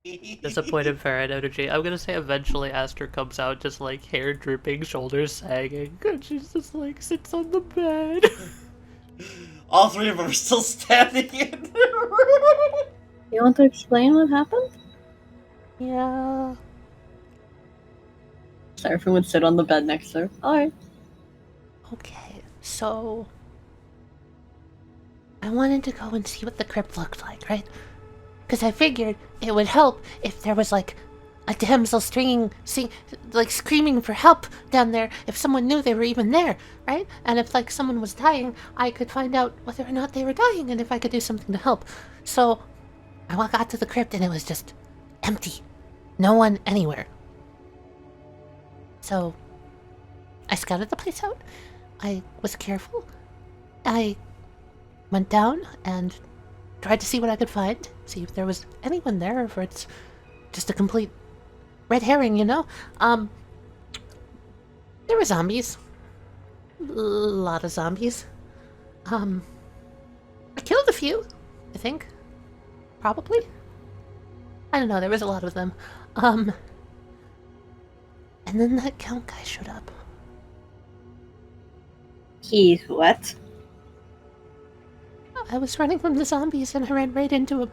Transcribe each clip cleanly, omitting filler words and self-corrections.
Disappointed parent energy. I'm gonna say eventually Aster comes out just like hair dripping, shoulders sagging, and she's just like sits on the bed. All three of them are still standing in the room. You want to explain what happened? Yeah. Seraphin would sit on the bed next to her. Alright. Okay, so I wanted to go and see what the crypt looked like, right? Because I figured it would help if there was like a damsel screaming for help down there, if someone knew they were even there, right? And if like someone was dying, I could find out whether or not they were dying and if I could do something to help. So I got to the crypt and it was just empty. No one anywhere. So I scouted the place out. I was careful. I went down and tried to see what I could find, see if there was anyone there, or if it's just a complete red herring, you know? There were zombies. A lot of zombies. I killed a few, I think. Probably. I don't know, there was a lot of them. And then that count guy showed up. He what? I was running from the zombies and I ran right into him.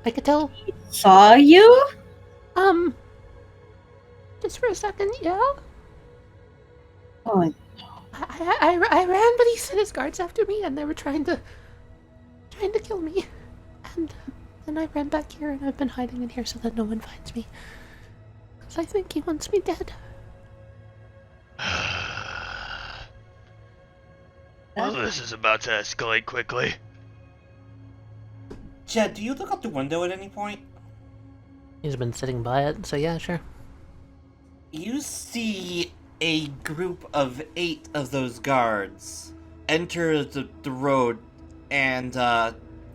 I could tell. Saw you? Just for a second, yeah. Oh, I ran, but he sent his guards after me, and they were trying to kill me. And then I ran back here, and I've been hiding in here so that no one finds me. Because I think he wants me dead. Well, this is about to escalate quickly. Jed, do you look out the window at any point? He's been sitting by it, so yeah, sure. You see a group of 8 of those guards enter the road, and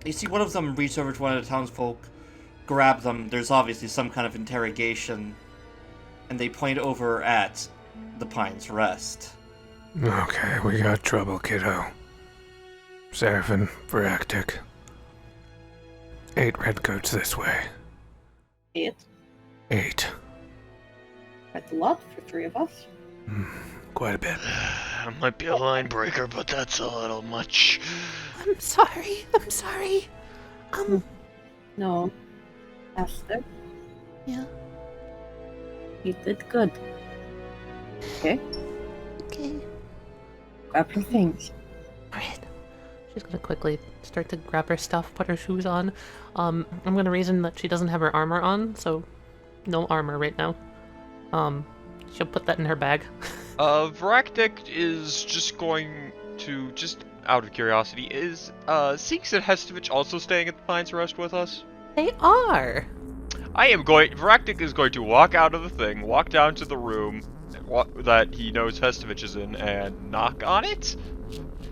you see one of them reach over to one of the townsfolk, grab them. There's obviously some kind of interrogation, and they point over at the Pine's Rest. Okay, we got trouble, kiddo. Seraphin, Viractik. 8 redcoats this way. 8. 8. That's a lot for 3 of us. Quite a bit. It might be a line breaker, but that's a little much. I'm sorry. No. Aster, Yeah. you did good. Okay, Okay. grab your things. Alright. She's gonna quickly start to grab her stuff, put her shoes on. I'm gonna reason that she doesn't have her armor on, so no armor right now. She'll put that in her bag. Viractik is just going to, just out of curiosity, is Seeks and Hestovich also staying at the Pine's Rest with us? They are! Viractik is going to walk out of the thing, walk down to the room that he knows Hestovich is in, and knock on it?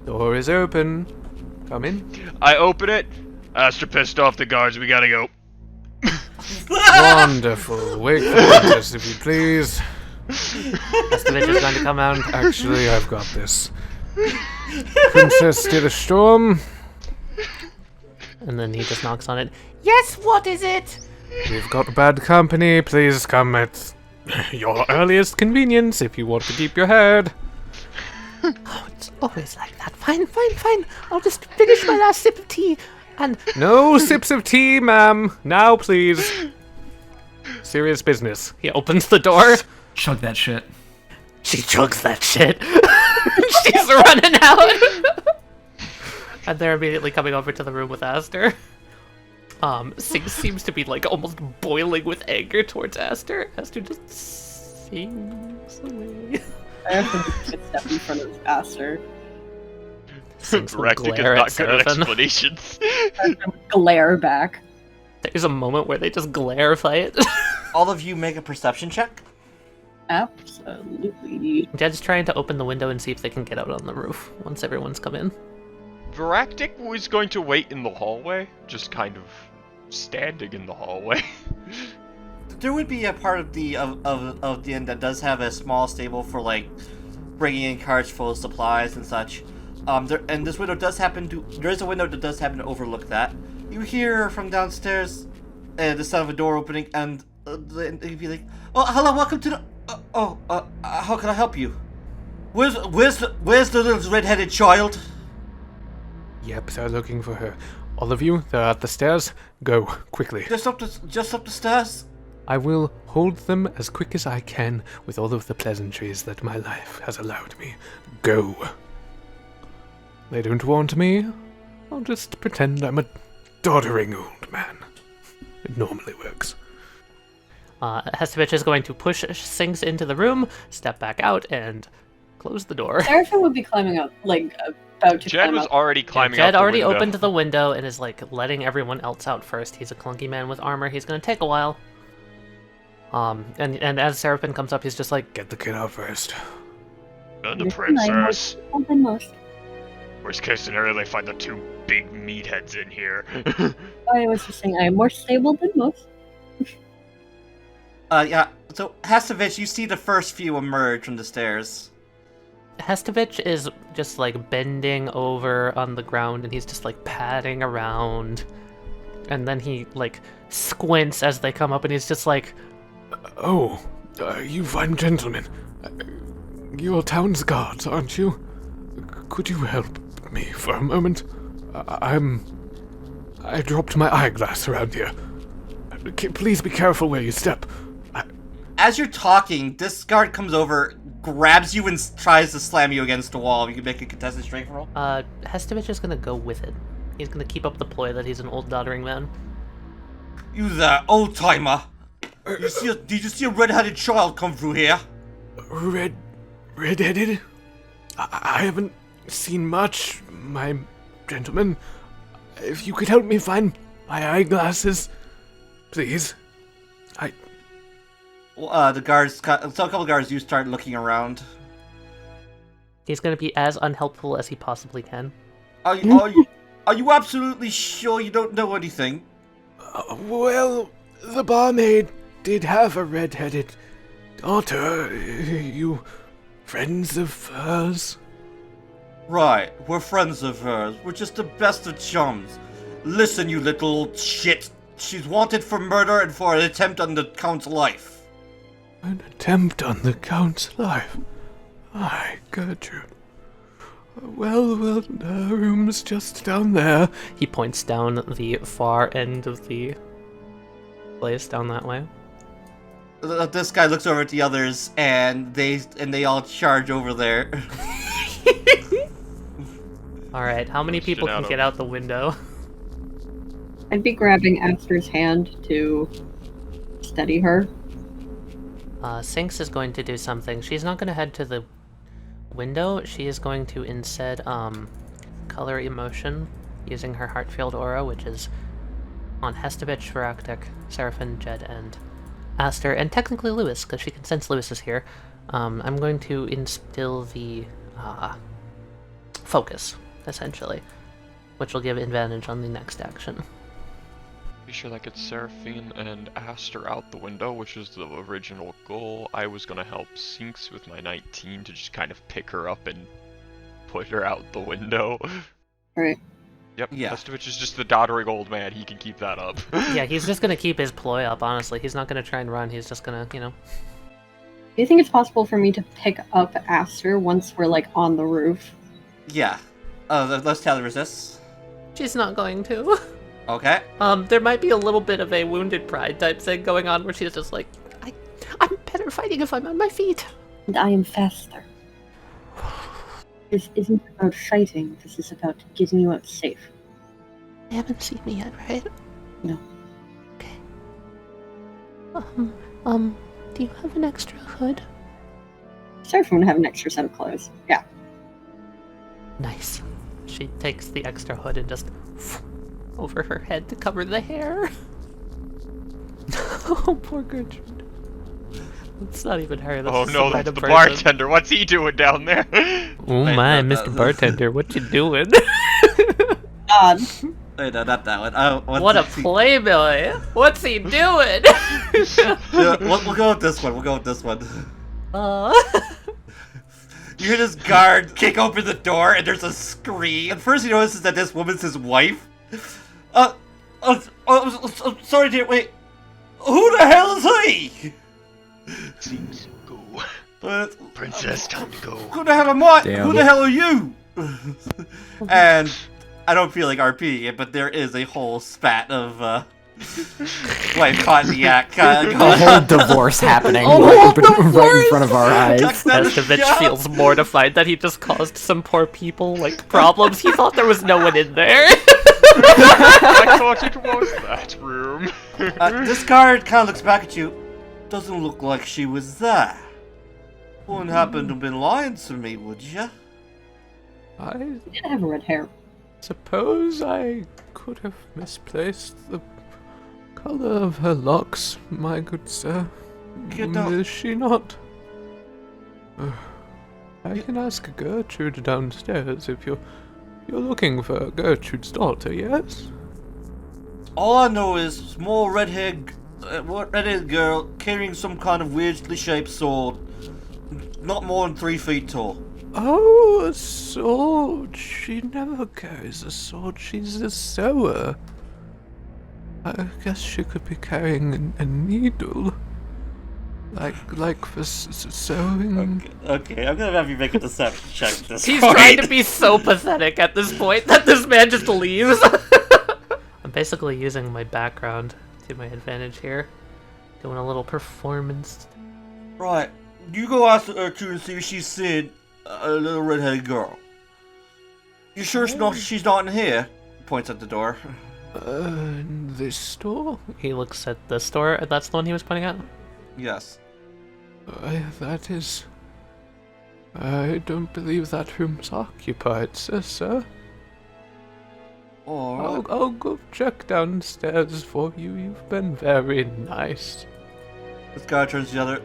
Door is open. Come in. I open it. Aster pissed off the guards, we gotta go. Wonderful. Wait for this, if you please. Estimate is going to come out. Actually, I've got this. Princess to the storm. And then he just knocks on it. Yes, what is it? We've got bad company. Please come at your earliest convenience if you want to keep your head. Oh, it's always like that. Fine. I'll just finish my last sip of tea. And No sips of tea, ma'am. Now, please. Serious business. he opens the door. Chug that shit. She chugs that shit. She's running out. And they're immediately coming over to the room with Aster. Seems to be like almost boiling with anger towards Aster. Aster just sings away. I have to take a step in front of Aster. Viractik is not good at explanations. Glare back. There's a moment where they just glare fight. All of you make a perception check. Absolutely. Jed's trying to open the window and see if they can get out on the roof once everyone's come in. Viractik was going to wait in the hallway, just kind of standing in the hallway. There would be a part of the inn that does have a small stable for like bringing in carts full of supplies and such. And this window does happen to. There is a window that does happen to overlook that. You hear from downstairs, the sound of a door opening, and then he'd be like, "Oh, hello, welcome to the. How can I help you? Where's the little red-headed child?" Yep, they're looking for her. All of you, they're at the stairs. Go, quickly. Just up the stairs. I will hold them as quick as I can with all of the pleasantries that my life has allowed me. Go. They don't want me. I'll just pretend I'm a doddering old man. It normally works. Hestovich is going to push Sinks into the room, step back out, and close the door. Seraphin would be climbing up, like, about to Jed climb was up. already climbing out Jed the already window. opened the window and is like letting everyone else out first. He's a clunky man with armor. He's gonna take a while. And as Seraphin comes up, he's just like, Get the kid out first. And the Listen, I'm more princess. stable than most. Worst case scenario, they find the two big meatheads in here. I was just saying I am more stable than most. Yeah. So, Hestovich, you see the first few emerge from the stairs. Hestovich is just like bending over on the ground and he's just like padding around. And then he like squints as they come up and he's just like, Oh, you fine gentlemen. You're town's guards, aren't you? Could you help me for a moment? I dropped my eyeglass around here. Please be careful where you step. As you're talking, this guard comes over, grabs you, and tries to slam you against the wall. You can make a contested strength roll. Hestovich is gonna go with it. He's gonna keep up the ploy that he's an old doddering man. You there, old timer? Did you see a red-headed child come through here? Red-headed? I haven't seen much, my gentleman. If you could help me find my eyeglasses, please. The guards, so a couple guards, you start looking around. He's gonna be as unhelpful as he possibly can. Are you absolutely sure you don't know anything? Well, the barmaid did have a red-headed daughter. You friends of hers? Right, we're friends of hers. We're just the best of chums. Listen, you little old shit. She's wanted for murder and for an attempt on the Count's life. An attempt on the Count's life? Aye, Gertrude. Well, the room's just down there. He points down the far end of the place down that way. This guy looks over at the others, and they all charge over there. Alright, how many people can get out the window? I'd be grabbing Aster's hand to steady her. Sinks is going to do something. She's not going to head to the window. She is going to instead color emotion using her Heartfield aura, which is on Hestovich, Viractik, Seraphin, Jed, and Aster, and technically Lewis, because she can sense Lewis is here. I'm going to instill the focus, essentially, which will give advantage on the next action. Be sure that gets Seraphin and Aster out the window, which is the original goal. I was gonna help Sinks with my 19 to just kind of pick her up and put her out the window. Alright. Yep, Yeah. Hestovich is just the doddering old man. He can keep that up. Yeah, he's just going to keep his ploy up, honestly. He's not going to try and run. He's just going to, Do you think it's possible for me to pick up Aster once we're, like, on the roof? Yeah. Let's Taliyah resist. She's not going to. Okay. There might be a little bit of a wounded pride type thing going on where she's just like, I'm better fighting if I'm on my feet. And I am faster. This isn't about fighting, this is about getting you out safe. You haven't seen me yet, right? No. Okay. Do you have an extra hood? Seraphin would have an extra set of clothes. Yeah. Nice. She takes the extra hood and just over her head to cover the hair. Oh, poor Gertrude. It's not even her. That's Oh just no, some that's random the person. bartender. What's he doing down there? Oh Wait, my, no, Mr. Bartender, what you doing? God. Wait, no, not that one. What a playboy! What's he doing? Yeah, we'll go with this one. You hear this guard kick open the door, and there's a scream. And first, he notices that this woman's his wife. Sorry, dear. Wait. Who the hell is he? Seems go. But Princess, time to go. who the hell am I? Damn. Who the hell are you? And I don't feel like RP it, but there is a whole spat of wife cognac A going whole on. divorce happening Oh, right in front of our eyes. Estovich feels mortified that he just caused some poor people, like, problems. He thought there was no one in there. I thought it was that room. This guard kind of looks back at you. Doesn't look like she was there. Wouldn't happen to have been lying to me, would ya? I She did have red hair. suppose I could have misplaced the color of her locks, my good sir. You don't- Is she not? I can ask Gertrude downstairs if you're looking for Gertrude's daughter, yes? All I know is small redheaded girl carrying some kind of weirdly shaped sword, not more than 3 feet tall. Oh, a sword. She never carries a sword. She's a sewer. I guess she could be carrying a needle. Like for sewing. Okay, I'm gonna have you make a deception check at this He's point. trying to be so pathetic at this point that this man just leaves. I'm basically using my background to my advantage here. Doing a little performance. Right, you go ask her to and see if she's seen a little redheaded girl. You sure she's not in here? Points at the door. This store? He looks at the store. That's the one he was pointing at? Yes. That is... I don't believe that room's occupied, sir. Alright. I'll go check downstairs for you. You've been very nice. This guy turns to the other.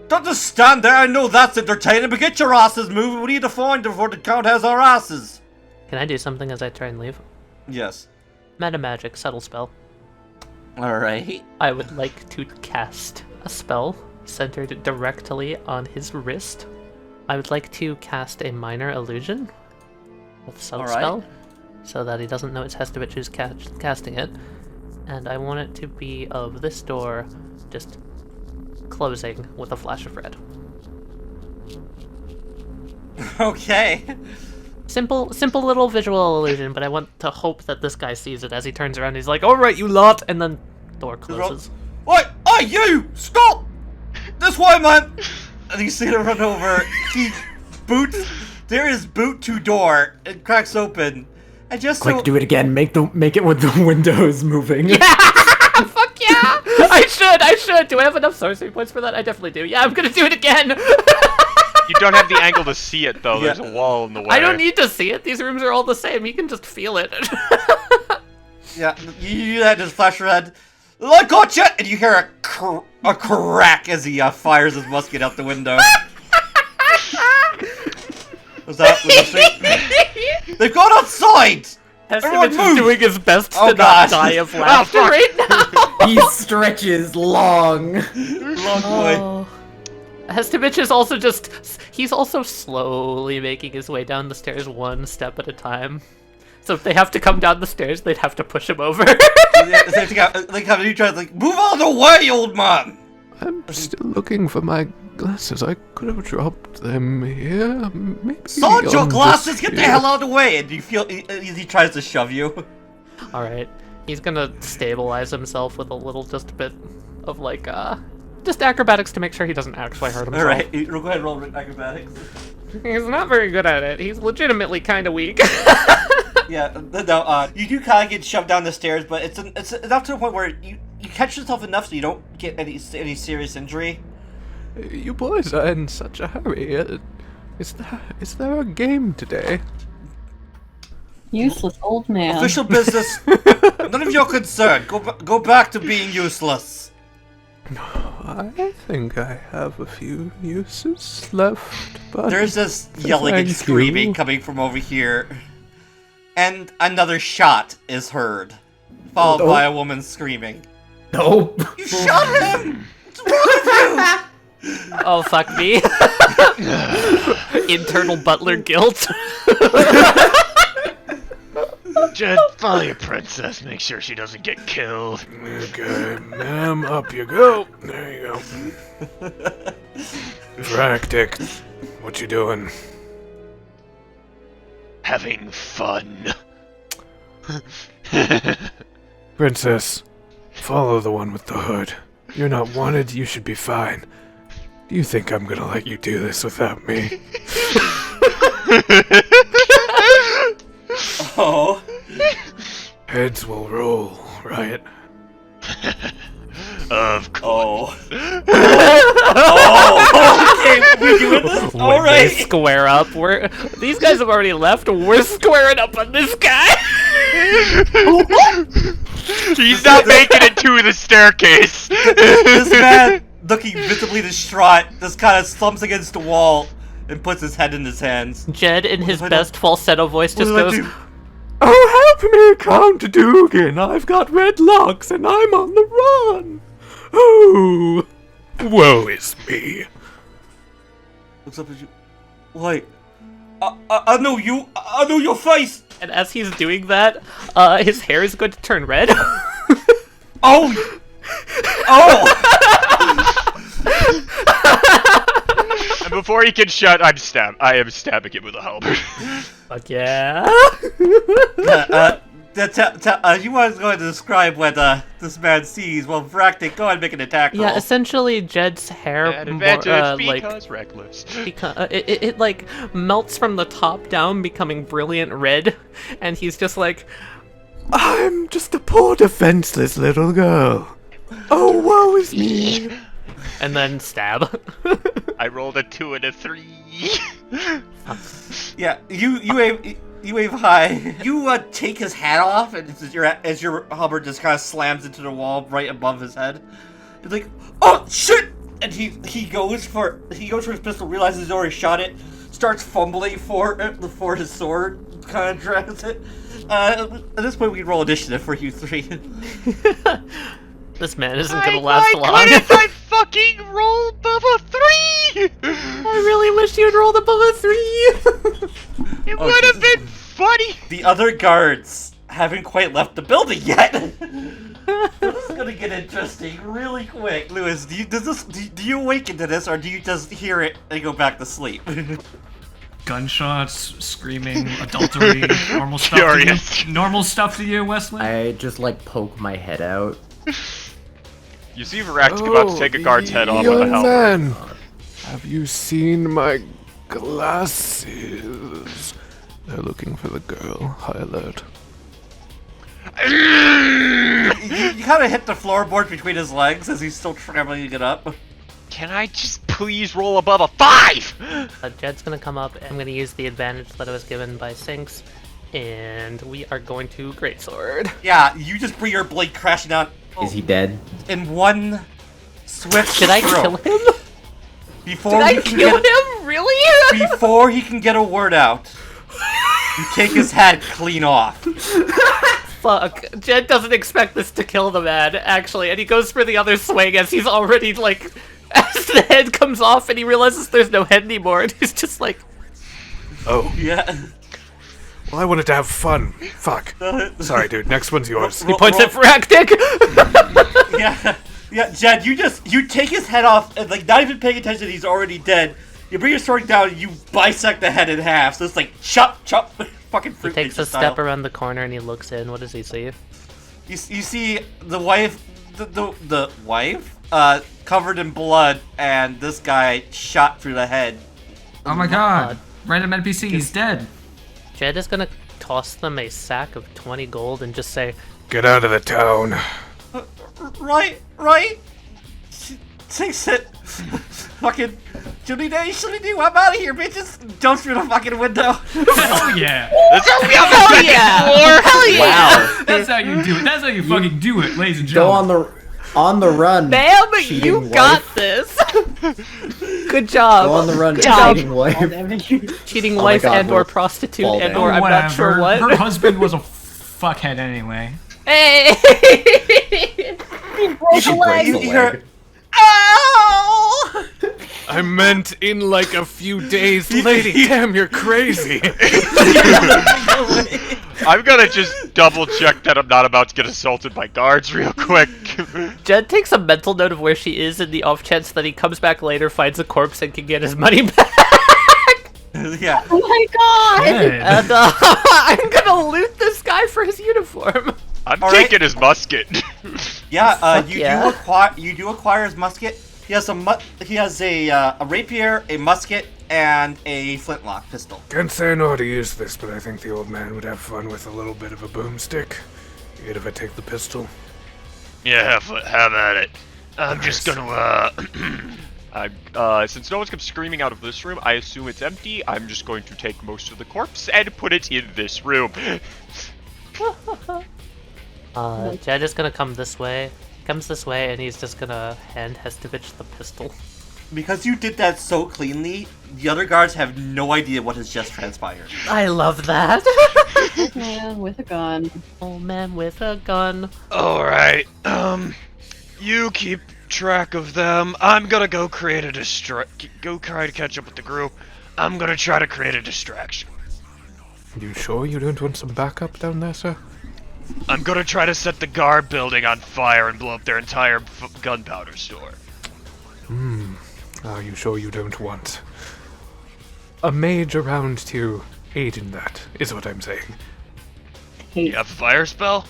Don't just stand there. I know that's entertaining, but get your asses moving. We need to find her before the count has our asses. Can I do something as I try and leave? Yes. Meta magic, subtle spell. Alright. I would like to cast a spell centered directly on his wrist. I would like to cast a minor illusion with subtle Alright. spell, so that he doesn't know it's Hestovich who's casting it. And I want it to be of this door just closing with a flash of red. Okay. Simple little visual illusion, but I want to hope that this guy sees it as he turns around. He's like, "Alright, you lot," and then door closes. What? Hey, you! Stop! This way, man! And you see him run over. He boots. There is boot to door. It cracks open. And just Quick, so. do it again. Make it with the windows moving. Fuck yeah! I should! Do I have enough sorcery points for that? I definitely do. Yeah, I'm gonna do it again! You don't have the angle to see it though. Yeah. There's a wall in the way. I don't need to see it. These rooms are all the same. You can just feel it. Yeah, you had his flash red. I gotcha! And you hear a crack as he fires his musket out the window. Was that They've gone outside! Everyone Hestovich move! is doing his best to Oh, not God. die of laughter right now. He stretches long. Long boy. Oh. Hestovich is also he's also slowly making his way down the stairs one step at a time. So if they have to come down the stairs, they'd have to push him over. Like how you try to move out of the way, old man! I'm still looking for my glasses. I could have dropped them here. Maybe Sod your on glasses! this Get the here. hell out of the way! And you feel he tries to shove you. Alright. He's gonna stabilize himself with a little just bit of like just acrobatics to make sure he doesn't actually hurt himself. Alright, go ahead and roll acrobatics. He's not very good at it. He's legitimately kind of weak. Yeah, no, you do kind of get shoved down the stairs, but it's enough to the point where you catch yourself enough so you don't get any serious injury. You boys are in such a hurry. Is there a game today? Useless old man. Official business, none of your concern. Go back to being useless. I think I have a few uses left, but There's this yelling and Thank screaming you. coming from over here. And another shot is heard, followed by a woman screaming. Nope. You shot him! What's wrong with you? Oh, fuck me. Internal butler guilt. Jed, follow your princess. Make sure she doesn't get killed. Okay, ma'am, up you go. There you go. Viractik, what you doing? Having fun. Princess, follow the one with the hood. You're not wanted, you should be fine. Do you think I'm gonna let you do this without me? Oh. Heads will roll, right? Of course. Okay, we're doing this? When Alright. they square up, these guys have already left. We're squaring up on this guy. He's not making it to the staircase. This man, looking visibly distraught, just kind of slumps against the wall and puts his head in his hands. Jed, in his What did I best falsetto voice, just What did I goes, do? Oh, help me, Count Dugan! I've got red locks and I'm on the run! Oh, woe is me. Looks up at you. Wait. I know you. I know your face. and as he's doing that, his hair is going to turn red. Oh. Oh. And before he can shut, I am stabbing him with a halberd. Fuck yeah. You was going to describe what this man sees. Well, Viractik, go ahead and make an attack roll. Yeah, essentially Jed's hair At advantage like because reckless. it like melts from the top down, becoming brilliant red, and he's just like, I'm just a poor defenseless little girl. Oh, woe is me. and then stab. I rolled a 2 and a 3. Yeah, you wave high. You take his hat off, and as your halberd just kind of slams into the wall right above his head. He's like, "Oh shit!" And he goes for his pistol, realizes he's already shot it, starts fumbling for his sword, kind of drags it. At this point, we can roll initiative for you three. This man isn't gonna last long. I fucking rolled above a 3! I really wish you'd rolled above a 3. It would have been funny. The other guards haven't quite left the building yet. This is gonna get interesting really quick. Lewis, do you awaken to this, or do you just hear it and go back to sleep? Gunshots, screaming, adultery, normal stuff Curious. to you? Normal stuff to you, Wesley? I just like poke my head out. You see Viractik about to take a guard's head off with a young helmet. man, have you seen my glasses? They're looking for the girl. High alert. you kind of hit the floorboard between his legs as he's still scrambling to get up. Can I just please roll above a 5? Jed's gonna come up, and I'm gonna use the advantage that I was given by Sinks, and we are going to greatsword. Yeah, you just bring your blade crashing down. Is he dead? In one swift Did I stroke. kill him? Before Did he I can kill get, him? Really? Before he can get a word out, you take his head clean off. Fuck. Jed doesn't expect this to kill the man, actually, and he goes for the other swing as he's already, like, as the head comes off and he realizes there's no head anymore, and he's just like, Oh, Yeah. well, I wanted to have fun. Fuck. Sorry, dude. Next one's yours. he points at Viractik. Yeah, Jed, you take his head off, and, like, not even paying attention, he's already dead. You bring your sword down, and you bisect the head in half, so it's like, chop, chop, fucking fruit He takes ninja a style. step around the corner and he looks in. What does he see? You see the wife, the wife, covered in blood, and this guy shot through the head. Oh my god. Random NPC, he's dead. Jed is gonna toss them a sack of 20 gold and just say, Get out of the town. Right? Takes it. Fucking, shilly day, I'm out of here, bitches. Jumps through the fucking window. Hell yeah. That's how we have the second floor! "Hell yeah, Wow. That's how you do it. That's how you fucking do it, ladies and Go gentlemen. on the run. ma'am, you cheating got wife. this." Good job. Go on the run, Good job. cheating wife. Cheating Oh my wife God, and or we'll prostitute fall and down. or I'm Whatever. not sure what. Her husband was a fuckhead anyway. Hey! She breaks You the hear, leg. ow! I meant in like a few days. Lady, damn, you're crazy. I'm gonna just double check that I'm not about to get assaulted by guards real quick. Jed takes a mental note of where she is in the off chance that he comes back later, finds a corpse, and can get his money back. Yeah. Oh my god! Good. And I'm gonna loot this guy for his uniform. I'm All right. taking his musket. Yeah, Fuck you do acquire his musket. He has a rapier, a musket, and a flintlock pistol. Can't say I know how to use this, but I think the old man would have fun with a little bit of a boomstick. Yet if I take the pistol. Yeah, have at it. I'm Nice. just gonna, since no one's come screaming out of this room, I assume it's empty. I'm just going to take most of the corpse and put it in this room. Jed is gonna come this way. He comes this way, and he's just gonna hand Hestovich the pistol. Because you did that so cleanly, the other guards have no idea what has just transpired. I love that. Old man with a gun. Old man with a gun. Alright, you keep track of them. I'm gonna go create a go try to catch up with the group. I'm gonna try to create a distraction. You sure you don't want some backup down there, sir? I'm gonna try to set the guard building on fire and blow up their entire gunpowder store. Are you sure you don't want a mage around to aid in that, is what I'm saying. You have a fire spell?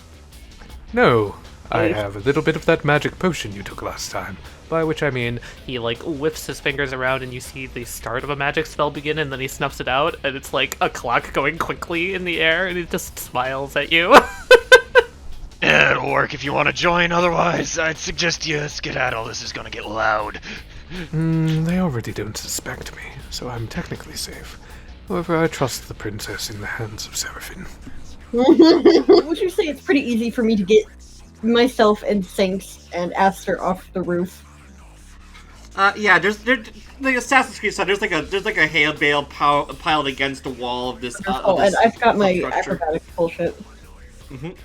No, I have a little bit of that magic potion you took last time. By which I mean, He like whips his fingers around, and you see the start of a magic spell begin, and then he snuffs it out, and it's like a clock going quickly in the air, and he just smiles at you. Yeah, it'll work if you want to join. Otherwise, I'd suggest you skedaddle. This is gonna get loud. They already don't suspect me, so I'm technically safe. However, I trust the princess in the hands of Seraphin. Would you say it's pretty easy for me to get myself and Sinks and Aster off the roof? Yeah, there's like Assassin's Creed style. There's like a hay bale piled against the wall of this. And I've got my structure. acrobatics bullshit. Mhm.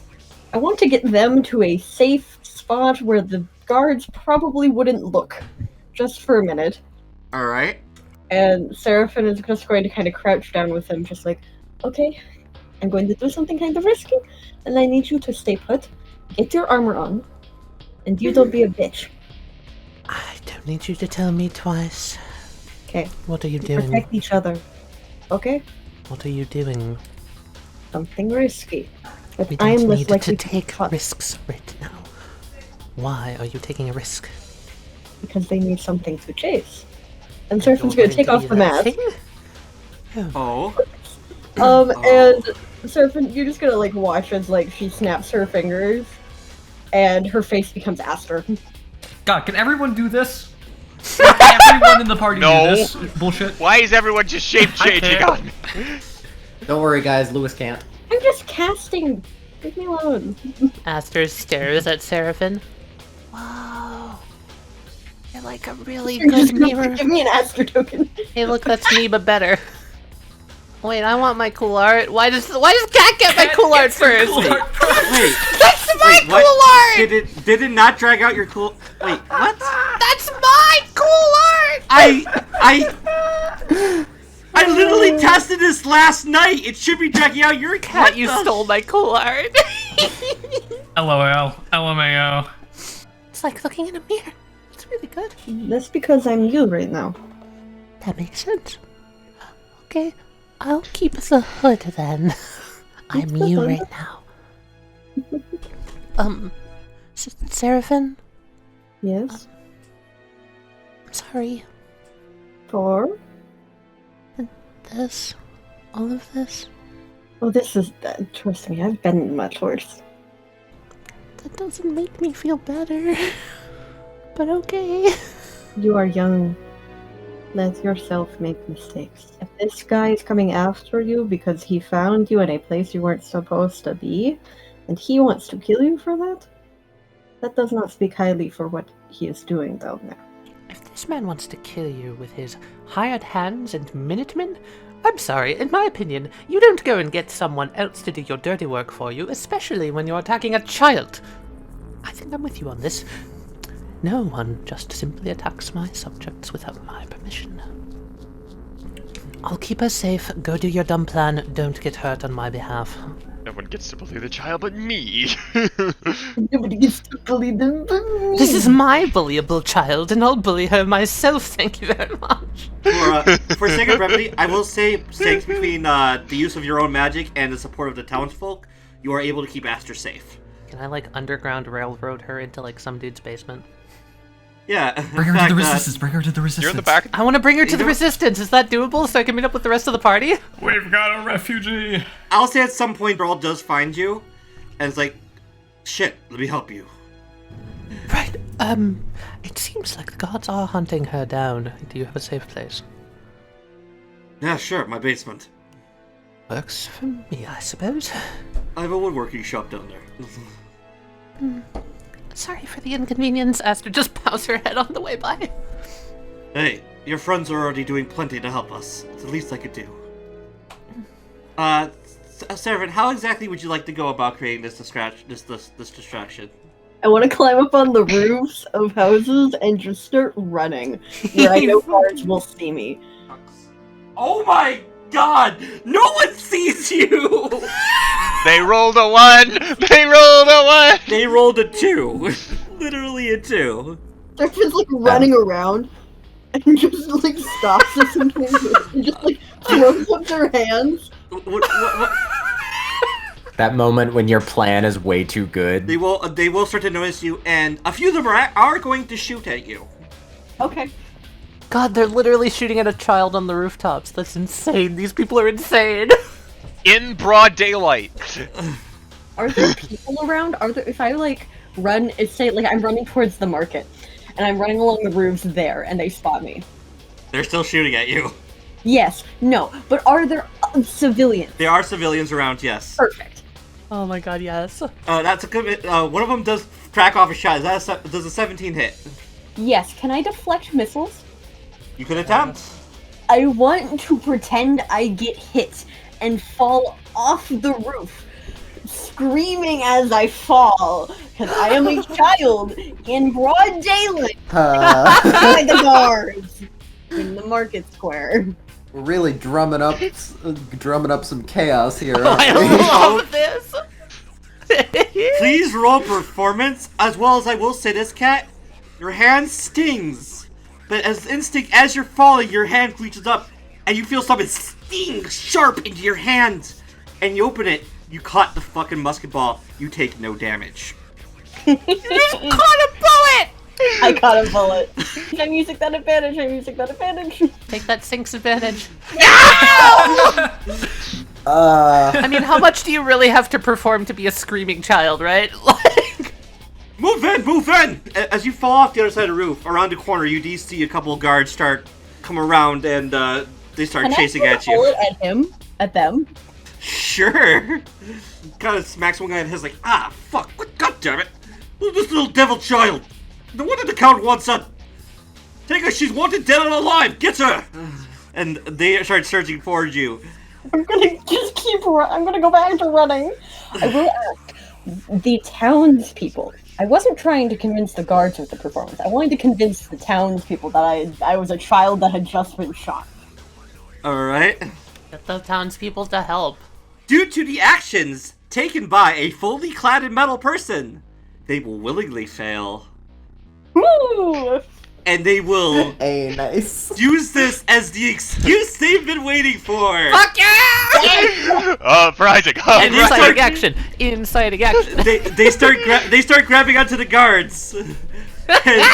I want to get them to a safe spot where the guards probably wouldn't look, just for a minute. All right. And Seraphin is just going to kind of crouch down with him, just like, okay, I'm going to do something kind of risky, and I need you to stay put, get your armor on, and you don't be a bitch. I don't need you to tell me twice. Okay, What are you doing? protect each other. Okay? What are you doing? Something risky. But We I don't am less need likely to take cut risks right now. Why are you taking a risk? because they need something to chase. And You're Seraphin's going to take be off the that mask. thing? Oh. And Seraphin, you're just gonna like watch as like she snaps her fingers, and her face becomes Aster. God, can everyone do this? Can everyone in the party No. do this bullshit? Why is everyone just shape-changing can't. on me? Don't worry, guys. Lewis can't. I'm just casting. Leave me alone. Aster stares at Seraphin. Whoa. You're like a really good mirror. Give me an Aster token. Hey, look, that's me, but better. Wait, I want my cool art. Why does Cat get my cool art first? Wait. That's my Wait, what? cool art! Did it not drag out your cool? Wait, what? That's my cool art! I literally tested this last night. It should be dragging out your Cat, you stole my cool art. LOL. LMAO. It's like looking in a mirror. It's really good. That's because I'm you right now. That makes sense. Okay, I'll keep the hood then. I'm the you hood. right now. Seraphin, Yes. I'm sorry. For? This, all of this, Oh, this is. Trust me, I've been much worse. that doesn't make me feel better. But okay. You are young. Let yourself make mistakes. If this guy is coming after you because he found you in a place you weren't supposed to be, and he wants to kill you for that, that does not speak highly for what he is doing down there. If this man wants to kill you with his hired hands and minutemen, I'm sorry, in my opinion, you don't go and get someone else to do your dirty work for you, especially when you're attacking a child. I think I'm with you on this. No one just simply attacks my subjects without my permission. I'll keep her safe. Go do your dumb plan. Don't get hurt on my behalf. No one gets to bully the child but me. Nobody gets to bully them but me. This is my bullyable child, and I'll bully her myself, thank you very much. For sake of brevity, I will say, thanks between the use of your own magic and the support of the townsfolk, you are able to keep Aster safe. Can I, like, underground railroad her into, like, some dude's basement? Yeah. Bring her to the resistance. Bring her to the resistance. You're in the back. I want to bring her to the resistance. Is that doable so I can meet up with the rest of the party? We've got a refugee. I'll say at some point, Brawl does find you, and it's like, shit, let me help you. Right, it seems like the gods are hunting her down. Do you have a safe place? Yeah, sure, my basement. Works for me, I suppose. I have a woodworking shop down there. Sorry for the inconvenience. Aster just bows her head on the way by. Hey, your friends are already doing plenty to help us. It's the least I could do. Seraphin, how exactly would you like to go about creating this distraction? I want to climb up on the roofs of houses and just start running, where I know guards will see me. Oh my god! No one sees you! They rolled a 1! They rolled a 1! They rolled a 2. Literally a 2. They're just like running around and just like stops us and just like throws up their hands. What? That moment when your plan is way too good. They will start to notice you, and a few of them are going to shoot at you. Okay. God, they're literally shooting at a child on the rooftops. That's insane. These people are insane. In broad daylight. Are there people around? Are there? If I like run, say like I'm running towards the market, and I'm running along the roofs there, and they spot me. They're still shooting at you. Yes. No. But are there civilians? There are civilians around, yes. Perfect. Oh my god, yes. That's a good. One of them does crack off a shot. Does a 17 hit? Yes. Can I deflect missiles? You can attempt. I want to pretend I get hit and fall off the roof, screaming as I fall, because I am a child in broad daylight by the guards in the market square. We're really drumming up some chaos here. I love this. Please roll performance, as well as I will say this, Cat. Your hand stings, but as you're falling, your hand reaches up, and you feel something sting sharp into your hand, and you open it. You caught the fucking musket ball. You take no damage. You just caught a bullet! I caught a bullet. I'm using that advantage. Take that Sync's advantage. I mean, how much do you really have to perform to be a screaming child, right? Like, Move in! As you fall off the other side of the roof, around the corner, you do see a couple of guards come around, and they start chasing at you. Bullet at him? At them? Sure. Kind of smacks one guy in the head, like, fuck, god damn it. This little devil child. No wonder the count wants her. Take her, she's wanted dead or alive. Get her. And they start surging towards you. I'm gonna just I'm gonna go back to running. I will ask the townspeople. I wasn't trying to convince the guards with the performance. I wanted to convince the townspeople that I was a child that had just been shot. Alright. get the townspeople to help. Due to the actions taken by a fully clad in metal person, they will willingly fail. Woo! And they will Hey, nice. use this as the excuse they've been waiting for. Fuck yeah! Viractik. And they start- Inciting action. Inciting action. They start grabbing onto the guards and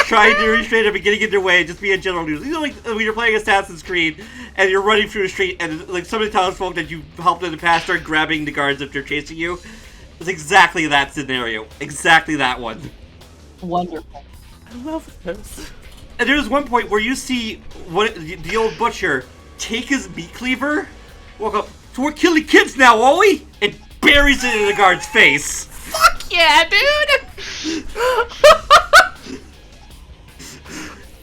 trying to restrain them and getting in their way. Just be a general news. You know, like when you're playing Assassin's Creed and you're running through the street and like some of the townsfolk that you helped in the past start grabbing the guards if they're chasing you. It's exactly that scenario. Exactly that one. Wonderful. I love this. And there's one point where you see the old butcher take his meat cleaver, walk up, so we're killing kids now, are we? And buries it in the guard's face. Fuck yeah, dude!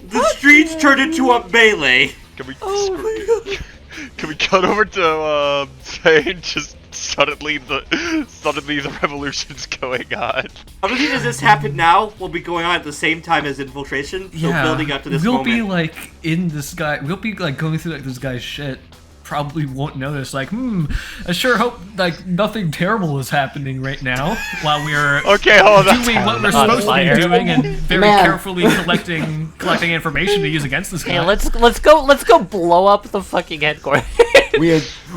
The streets turn into a melee. Can we cut over to saying just suddenly the revolution's going on? Obviously, as this happened now, will be going on at the same time as infiltration. So building up to this we'll moment. be like in this guy. We'll be like going through like this guy's shit probably won't notice. Like, I sure hope like nothing terrible is happening right now while we're Okay, hold on. doing what we're supposed to be doing and very Man. carefully collecting information to use against this guy. Hey, let's go blow up the fucking headquarters.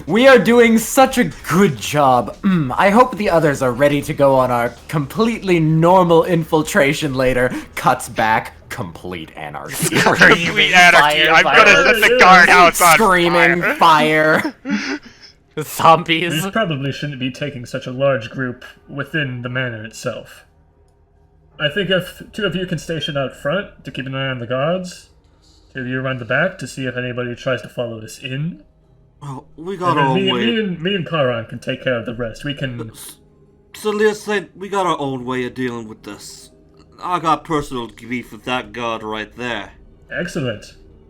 We are doing such a good job. I hope the others are ready to go on our completely normal infiltration later. Cuts back, complete anarchy. Complete anarchy. I'm fire. gonna set the guardhouse on Screaming fire. Zombies. We probably shouldn't be taking such a large group within the manor itself. I think if 2 of you can station out front to keep an eye on the guards, 2 of you around the back to see if anybody tries to follow us in. Well, we And got then our own me, way. me and Charon can take care of the rest. We can... So Leosthane, we got our own way of dealing with this. I got personal beef with that guard right there. Excellent.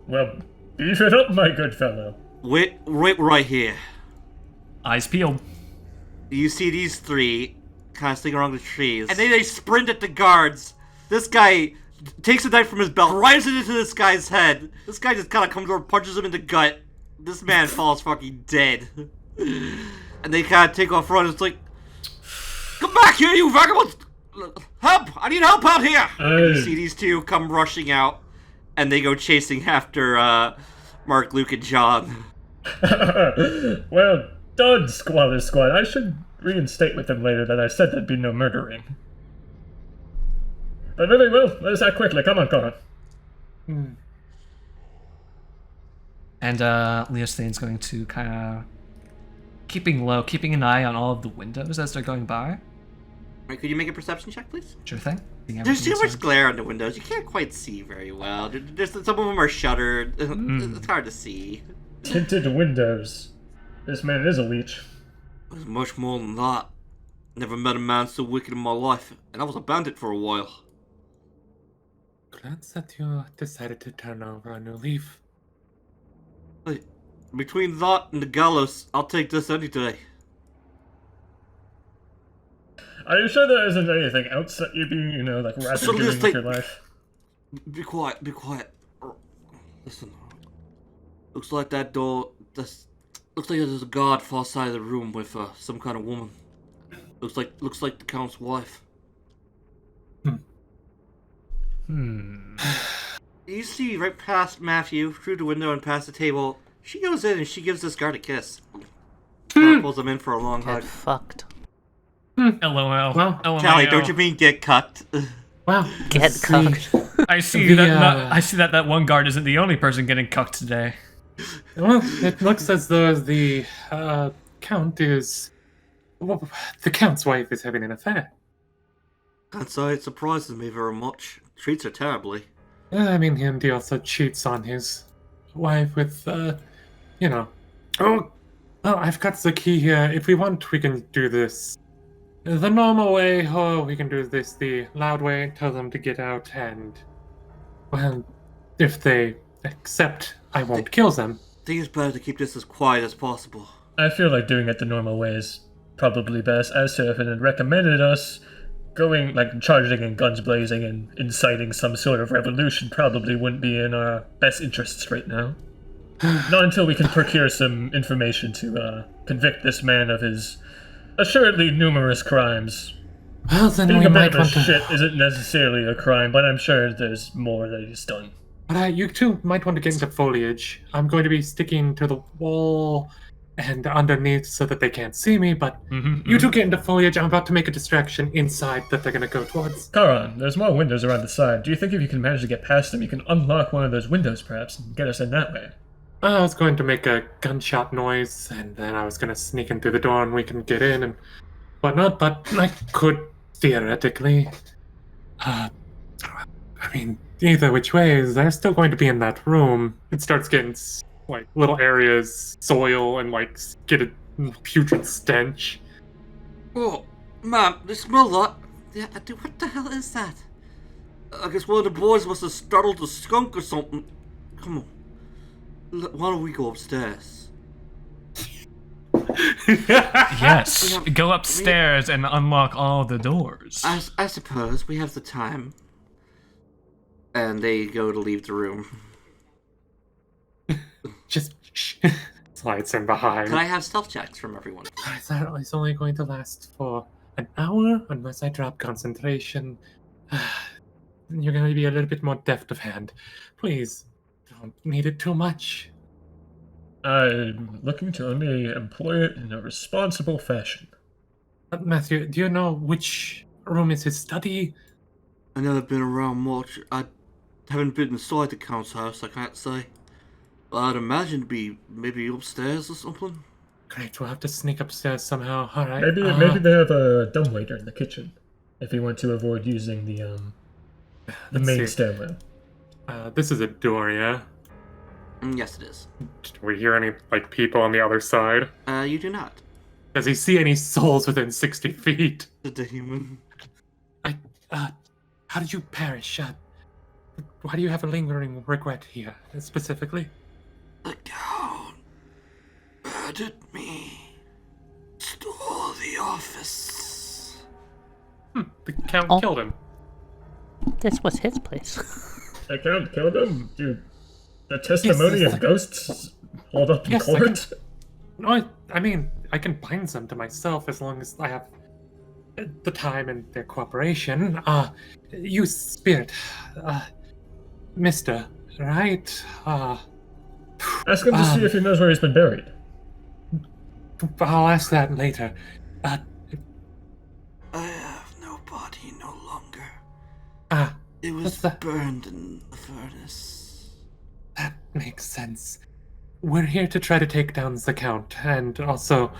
Well, beef it up, my good fellow. Wait right here. Eyes peeled. You see these 3 kind of sticking around the trees, and then they sprint at the guards. This guy takes a knife from his belt, drives it into this guy's head. This guy just kind of comes over, punches him in the gut. This man falls fucking dead. And they kind of take off running. It's like, come back here, you vagabonds! Help! I need help out here! And you see these 2 come rushing out, and they go chasing after Mark, Luke, and John. Well done, Squalor Squad. I should reinstate with them later that I said there'd be no murdering. But really, well, let's act quickly. Come on, Charon. And Leosthane's going to kind of keeping an eye on all of the windows as they're going by. Right, could you make a perception check, please? Sure thing. There's too much glare on the windows. You can't quite see very well. Some of them are shuttered. It's hard to see. Tinted windows. This man is a leech. There's much more than that. Never met a man so wicked in my life, and I was a bandit for a while. Glad that you decided to turn over a new leaf. Hey, between that and the gallows, I'll take this any day. Are you sure there isn't anything else that you'd be, like rather So doing just with your life? Be quiet. Listen. Looks like that door. Looks like there's a guard far side of the room with some kind of woman. Looks like the Count's wife. You see right past Matthew, through the window and past the table. She goes in and she gives this guard a kiss. Pulls him in for a long hug. Get fucked. LOL. Well, Taliyah, don't you mean get cucked? Well, Get cucked. I see that one guard isn't the only person getting cucked today. Well, it looks as though the Count is... Well, the Count's wife is having an affair. Can't say it surprises me very much. Treats her terribly. I mean, he also cheats on his wife with, Oh, well, I've got the key here. If we want, we can do this the normal way, or we can do this the loud way, tell them to get out, and, well, if they accept, I won't kill them. I think it's better to keep this as quiet as possible. I feel like doing it the normal way is probably best, as Seraphin had recommended us. Going, charging and guns blazing and inciting some sort of revolution probably wouldn't be in our best interests right now. Not until we can procure some information to convict this man of his assuredly numerous crimes. Well, then Being we a bit might of a want to... shit isn't necessarily a crime, but I'm sure there's more that he's done. But you two might want to get into foliage. I'm going to be sticking to the wall and underneath so that they can't see me, but you two get into foliage. I'm about to make a distraction inside that they're going to go towards. Charon, there's more windows around the side. Do you think if you can manage to get past them, you can unlock one of those windows perhaps and get us in that way? I was going to make a gunshot noise, and then I was going to sneak in through the door and we can get in and whatnot, but I could theoretically. I mean, either which way, they're still going to be in that room. It starts getting little areas, soil, and get a putrid stench. Oh, man, they smell that. Yeah, dude, what the hell is that? I guess one of the boys must have startled the skunk or something. Come on. Why don't we go upstairs? Yes. Go upstairs and unlock all the doors. I suppose we have the time. And they go to leave the room. Just shh. slides in behind. Can I have stealth checks from everyone? It's only going to last for an hour unless I drop concentration. You're going to be a little bit more deft of hand. Please, don't need it too much. I'm looking to only employ it in a responsible fashion. Matthew, do you know which room is his study? I've never been around much. I haven't been inside the Count's house, I can't say. But I'd imagine it'd be maybe upstairs or something. Great, we'll have to sneak upstairs somehow. All right. Maybe they have a dumbwaiter in the kitchen, if you want to avoid using the main stairwell. This is a door, yeah? Yes, it is. Do we hear any, people on the other side? You do not. Does he see any souls within 60 feet? The demon. How did you perish? Why do you have a lingering regret here, specifically? The Count murdered me. Stole the office. The Count killed him. This was his place. The Count killed him? Dude, the testimony of ghosts hold up in court? I mean, I can bind them to myself as long as I have the time and their cooperation. You spirit, Mister, right? Ask him to see if he knows where he's been buried. I'll ask that later. I have no body no longer. It was burned in the furnace. That makes sense. We're here to try to take down the Count and also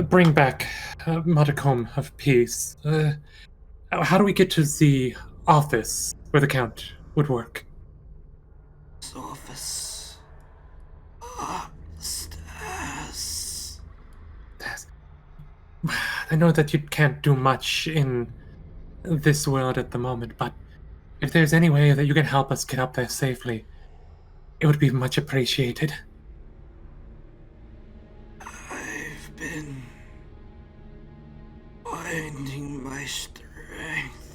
bring back a modicum of peace. How do we get to the office where the Count would work? His office. Upstairs. I know that you can't do much in this world at the moment, but if there's any way that you can help us get up there safely, it would be much appreciated. I've been finding my strength.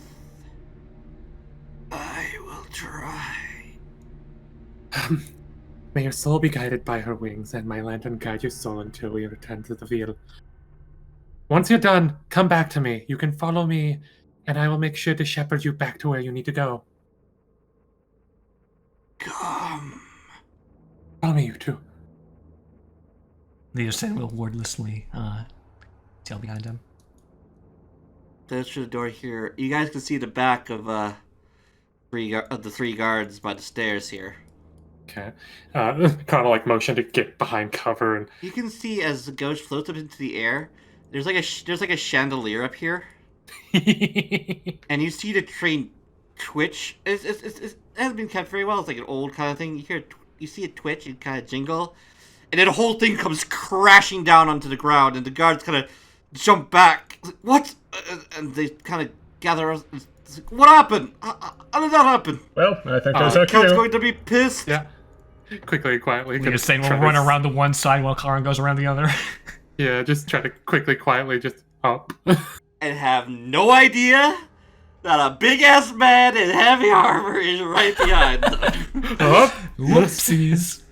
I will try. May your soul be guided by her wings, and my lantern guide your soul until we return to the field. Once you're done, come back to me. You can follow me, and I will make sure to shepherd you back to where you need to go. Come. Follow me, you two. Leosthane will wordlessly tail behind him. That's through the door here. You guys can see the back of the three guards by the stairs here. Okay. Kind of motion to get behind cover, and you can see as the ghost floats up into the air. There's like a chandelier up here, and you see the train twitch. It hasn't been kept very well. It's like an old kind of thing. You see it twitch and kind of jingle, and then the whole thing comes crashing down onto the ground, and the guards kind of jump back. What? And they kind of gather. What happened? How did that happen? Well, I think there's our Count's cue. going to be pissed. yeah, quickly, quietly. Leosthane will run around to one side while Charon goes around the other. Yeah, just try to quickly, quietly, just up. And have no idea that a big-ass man in heavy armor is right behind them. Up, Whoopsies.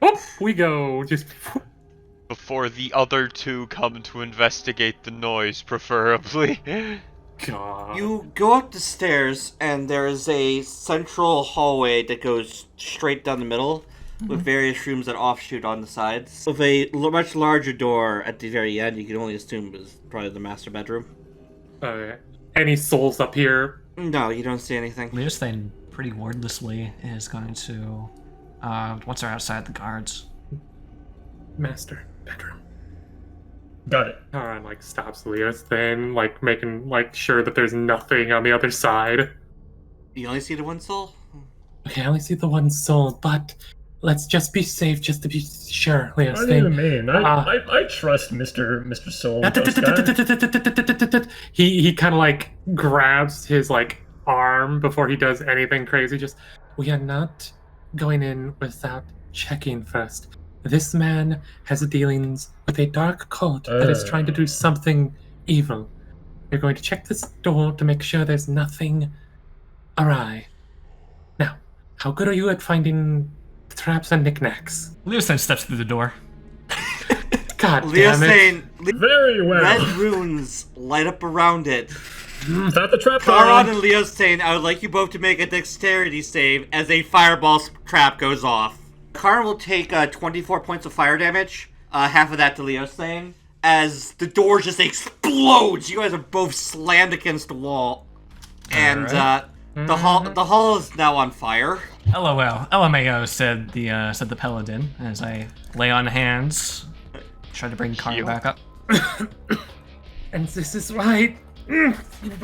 up we go. Just Before the other two come to investigate the noise, preferably. God. You go up the stairs, and there is a central hallway that goes straight down the middle, with various rooms that offshoot on the sides. With a much larger door at the very end, you can only assume is probably the master bedroom. Any souls up here? No, you don't see anything. Leosthane, pretty wordlessly, is going to, once they're outside the guards. Master bedroom. Got it. Charon stops Leosthane, making sure that there's nothing on the other side. You only see the one soul? Okay, I only see the one soul, but let's just be safe, just to be sure, What do you Leosthane. mean? I trust Mr. Soul. Ghost guy. He kind of grabs his arm before he does anything crazy. We are not going in without checking first. This man has dealings with a dark cult that is trying to do something evil. We're going to check this door to make sure there's nothing awry. Now, how good are you at finding traps and knickknacks? Leosthane steps through the door. God damn it. Leosthane, Very well. red runes light up around it. Is that the trap? Charon and Leosthane, I would like you both to make a dexterity save as a fireball trap goes off. Charon will take 24 points of fire damage, half of that to Leosthane, as the door just explodes. You guys are both slammed against the wall, and the hall is now on fire. LOL. LMAO said the paladin as I lay on hands, try to bring Charon back up. And this is right. You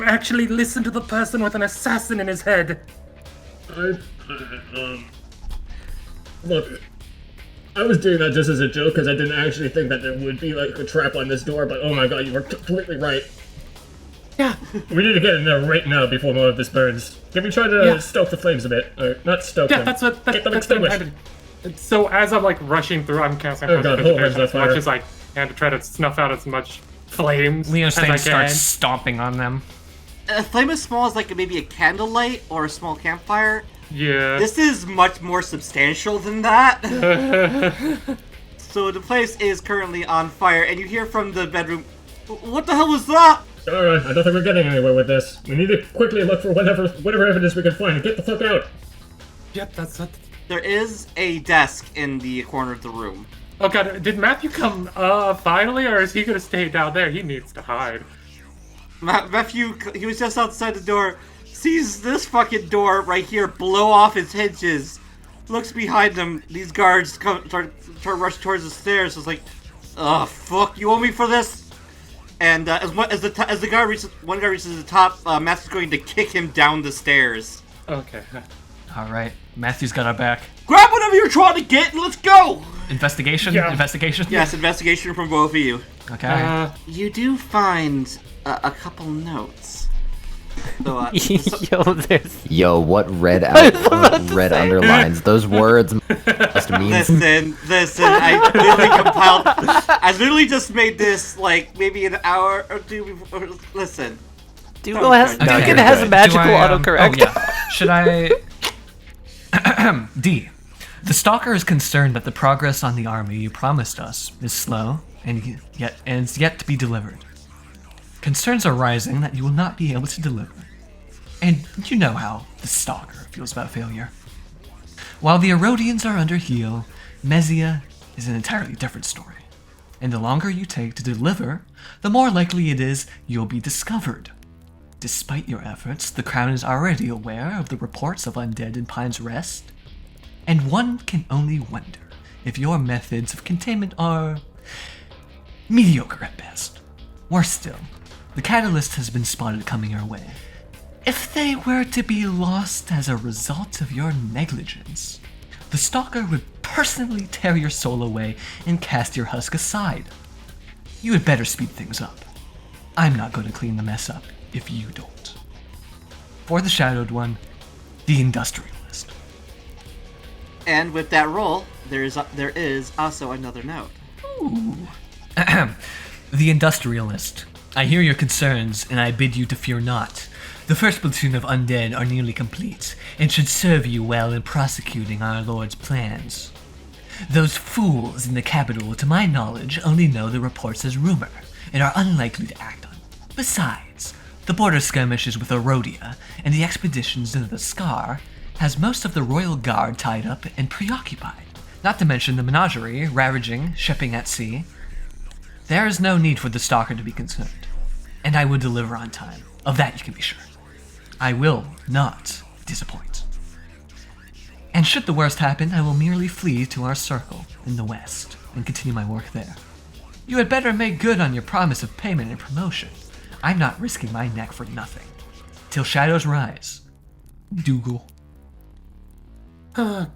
actually listen to the person with an assassin in his head. Look, I was doing that just as a joke because I didn't actually think that there would be like a trap on this door, but oh my god, you were completely right. Yeah. We need to get in there right now before more of this burns. Can we try to stoke the flames a bit? Or not stoke them. That's what Get them that's what I'm extinguished. trying to. So as I'm like rushing through, I'm casting Oh god, hold on, as that's much fire. as I can to try to snuff out as much flames as I Leosthane can. starts stomping on them. A flame as small as like maybe a candlelight or a small campfire. Yeah. This is much more substantial than that. So the place is currently on fire, and you hear from the bedroom, "What the hell was that?" Alright, I don't think we're getting anywhere with this. We need to quickly look for whatever evidence we can find and get the fuck out. Yep, that's what. There is a desk in the corner of the room. Oh god, did Matthew come finally, or is he gonna stay down there? He needs to hide. Matthew, he was just outside the door, sees this fucking door right here blow off its hinges, looks behind him, these guards start rush towards the stairs, it's like, oh fuck, you owe me for this? And as the guy reaches, one guy reaches the top, Matthew's going to kick him down the stairs. Okay. Alright, Matthew's got our back. Grab whatever you're trying to get and let's go! Investigation? Yeah. Investigation? Yes, investigation from both of you. Okay. You do find a couple notes. So, Yo, what red underlines? Those words must mean. Listen, I literally just made this like maybe an hour or two before. Listen. Dugan has good. magical Do I, autocorrect. Oh, yeah. Should I... D. The Stalker is concerned that the progress on the army you promised us is slow and is yet to be delivered. Concerns are rising that you will not be able to deliver. And you know how the Stalker feels about failure. While the Erodians are under heel, Mezia is an entirely different story. And the longer you take to deliver, the more likely it is you'll be discovered. Despite your efforts, the Crown is already aware of the reports of undead in Pine's Rest, and one can only wonder if your methods of containment are mediocre at best. Worse still, the catalyst has been spotted coming your way. If they were to be lost as a result of your negligence, the Stalker would personally tear your soul away and cast your husk aside. You had better speed things up. I'm not going to clean the mess up if you don't. For the Shadowed One, the Industrialist. And with that roll, there is also another note. Ooh. The Industrialist. I hear your concerns, and I bid you to fear not. The first platoon of undead are nearly complete, and should serve you well in prosecuting our Lord's plans. Those fools in the capital, to my knowledge, only know the reports as rumor, and are unlikely to act on them. Besides, the border skirmishes with Erodia, and the expeditions into the Scar, has most of the Royal Guard tied up and preoccupied, not to mention the menagerie, ravaging, shipping at sea. There is no need for the Stalker to be concerned, and I will deliver on time. Of that you can be sure. I will not disappoint. And should the worst happen, I will merely flee to our circle in the west and continue my work there. You had better make good on your promise of payment and promotion. I'm not risking my neck for nothing. Till shadows rise. Dougal. Yep.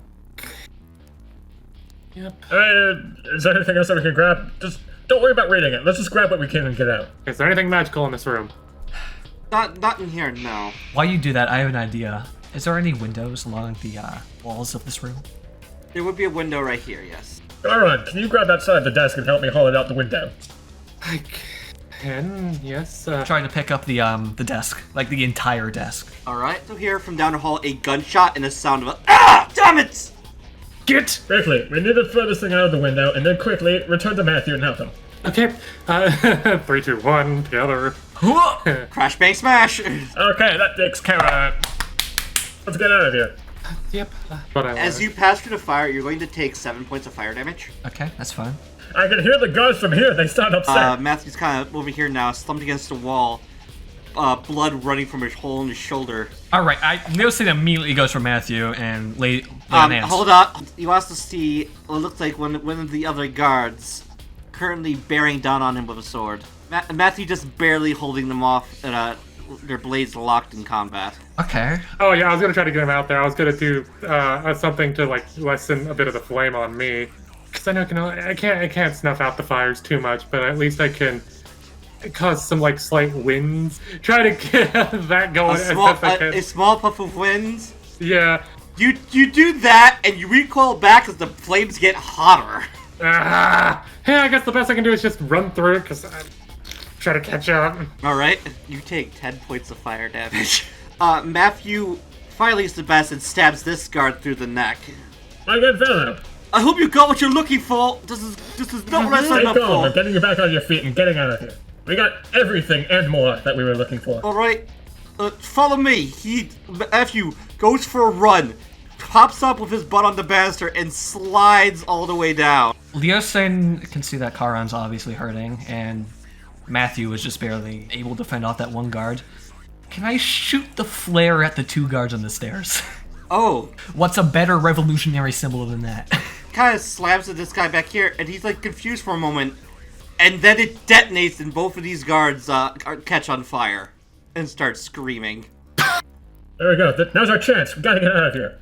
Is there anything else that we can grab? Just don't worry about reading it. Let's just grab what we can and get out. Is there anything magical in this room? Not in here, no. While you do that, I have an idea. Is there any windows along the walls of this room? There would be a window right here, yes. Charon, can you grab that side of the desk and help me haul it out the window? I can, yes. Trying to pick up the desk, like the entire desk. Alright, so here from down the hall, a gunshot and a sound of a, ah! Damn it! Get! Briefly, we need to throw this thing out of the window, and then quickly return to Matthew and help him. Okay. 3, 2, 1, together. Crash, bang, smash! Okay, that takes care of it. Let's get out of here. Yep. As you pass through the fire, you're going to take 7 points of fire damage. Okay, that's fine. I can hear the guards from here. They sound upset. Matthew's kind of over here now, slumped against the wall. Blood running from his hole in his shoulder. Alright, Leosthane immediately goes for Matthew and lay on hands. Hold on. He wants to see what looks like one of the other guards currently bearing down on him with a sword. Matthew just barely holding them off, and their blades locked in combat. Okay. Oh yeah, I was gonna try to get him out there. I was gonna do something to like lessen a bit of the flame on me, because I know I can't snuff out the fires too much, but at least I can cause some like slight winds. Try to get that going as best I can. A small puff of winds. Yeah. You do that, and you recoil back as the flames get hotter. Yeah, I guess the best I can do is just run through, because I try to catch up. Alright, you take 10 points of fire damage. Matthew finally is the best and stabs this guard through the neck. My good fellow. I hope you got what you're looking for. This is not what I signed up Stay calm. for. I'm getting you back on your feet and getting out of here. We got everything and more that we were looking for. Alright, follow me. Matthew goes for a run, pops up with his butt on the banister, and slides all the way down. Leosthane can see that Charon's obviously hurting, and Matthew is just barely able to fend off that one guard. Can I shoot the flare at the 2 guards on the stairs? Oh. What's a better revolutionary symbol than that? Kind of slams at this guy back here, and he's like confused for a moment, and then it detonates, and both of these guards catch on fire and start screaming. There we go. Now's our chance. We gotta get out of here.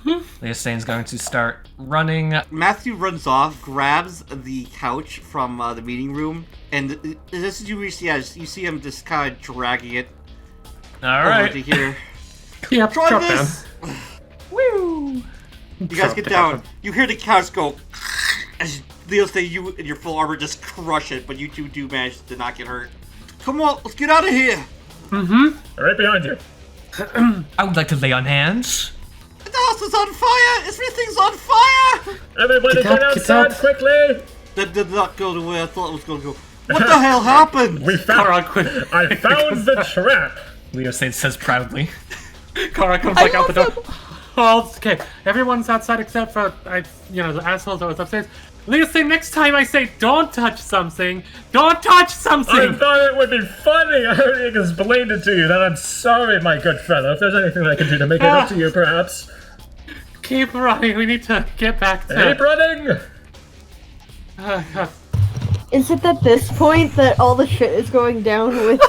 Leosthane's going to start running. Matthew runs off, grabs the couch from the meeting room, and this is you see him just kind of dragging it over to here. Yep, Try drop this! down. Woo! You guys get down. You hear the couch go as Leosthane, you in your full armor just crush it, but you two do manage to not get hurt. Come on, let's get out of here! Right behind you. I would like to lay on hands. The house is on fire! Everything's on fire! Everybody get outside quickly! That did not go the way I thought it was going to go. What the hell happened? I found the trap! Leosthane says proudly. Kara comes like out the door. Oh, okay, everyone's outside except for the assholes that was upstairs. Leosthane, next time I say don't touch something, don't touch something! I thought it would be funny! I already explained it to you, that I'm sorry, my good fellow. If there's anything I can do to make it up to you, perhaps. Keep running, we need to get back to... Keep running! Is it at this point that all the shit is going down with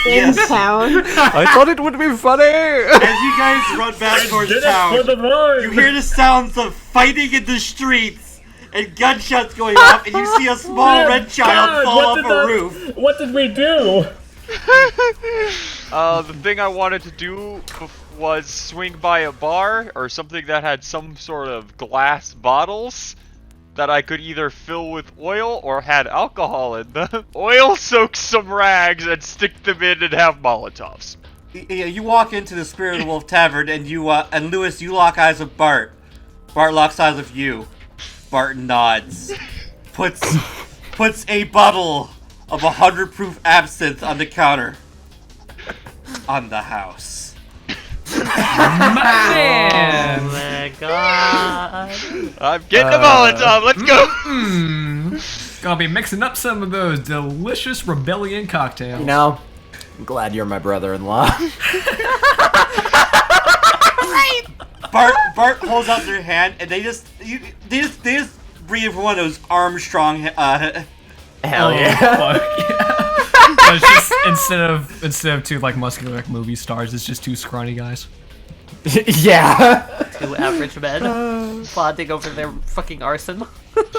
in town? I thought it would be funny! As you guys run back towards town, you hear the sounds of fighting in the streets and gunshots going off, and you see a small red child fall off a roof. What did we do? The thing I wanted to do was swing by a bar or something that had some sort of glass bottles that I could either fill with oil or had alcohol in them. Oil soak some rags and stick them in and have Molotovs. Yeah, you walk into the Spirit of the Wolf Tavern, and and Lewis, you lock eyes with Bart. Bart locks eyes with you. Bart nods. Puts a bottle of 100 proof absinthe on the counter. On the house. Man! Oh my god. I'm getting a Molotov, let's go! Gonna be mixing up some of those delicious rebellion cocktails. You know, I'm glad you're my brother-in-law. Bart holds out their hand, and they just breathe one of those Armstrong. Hell yeah! Fuck yeah. So it's just instead of 2 like muscular movie stars, it's just 2 scrawny guys. Yeah. 2 average men bonding over their fucking arson.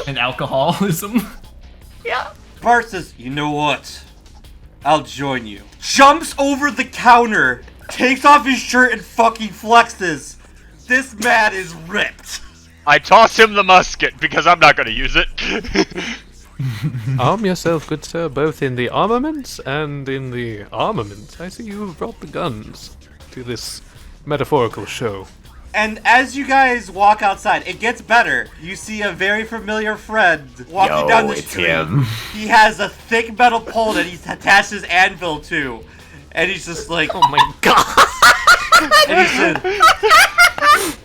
And alcoholism. Yeah. Bart says, "You know what? I'll join you." Jumps over the counter, takes off his shirt, and fucking flexes. This man is ripped. I toss him the musket because I'm not gonna use it. Arm yourself, good sir, both in the armaments and in the armament. I see you've brought the guns to this metaphorical show. And as you guys walk outside, it gets better. You see a very familiar friend walking down the street. Him. He has a thick metal pole that he's attached his anvil to. And he's just like, Oh my god! and he said,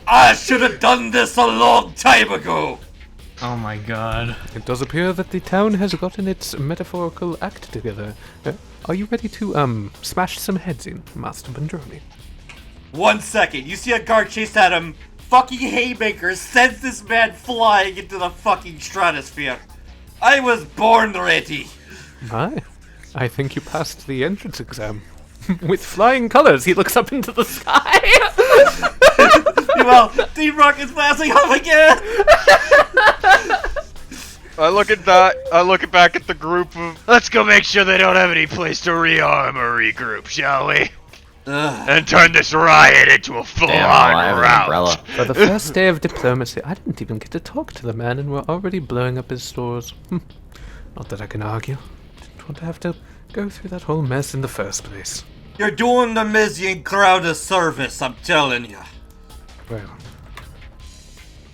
I should have done this a long time ago. Oh my god. It does appear that the town has gotten its metaphorical act together. Are you ready to, smash some heads in, Master Bandroni? 1 second. You see a guard chase at him. Fucking haymaker sends this man flying into the fucking stratosphere. I was born ready. My, I think you passed the entrance exam. With flying colors, he looks up into the sky. Well, Team Rocket's blasting off again. I look at that. I look back at the group of. Let's go make sure they don't have any place to rearm or regroup, shall we? And turn this riot into a full-on rout. For the first day of diplomacy, I didn't even get to talk to the man, and we're already blowing up his stores. Not that I can argue. Didn't want to have to go through that whole mess in the first place. You're doing the Mezian crowd a service, I'm telling you. Well,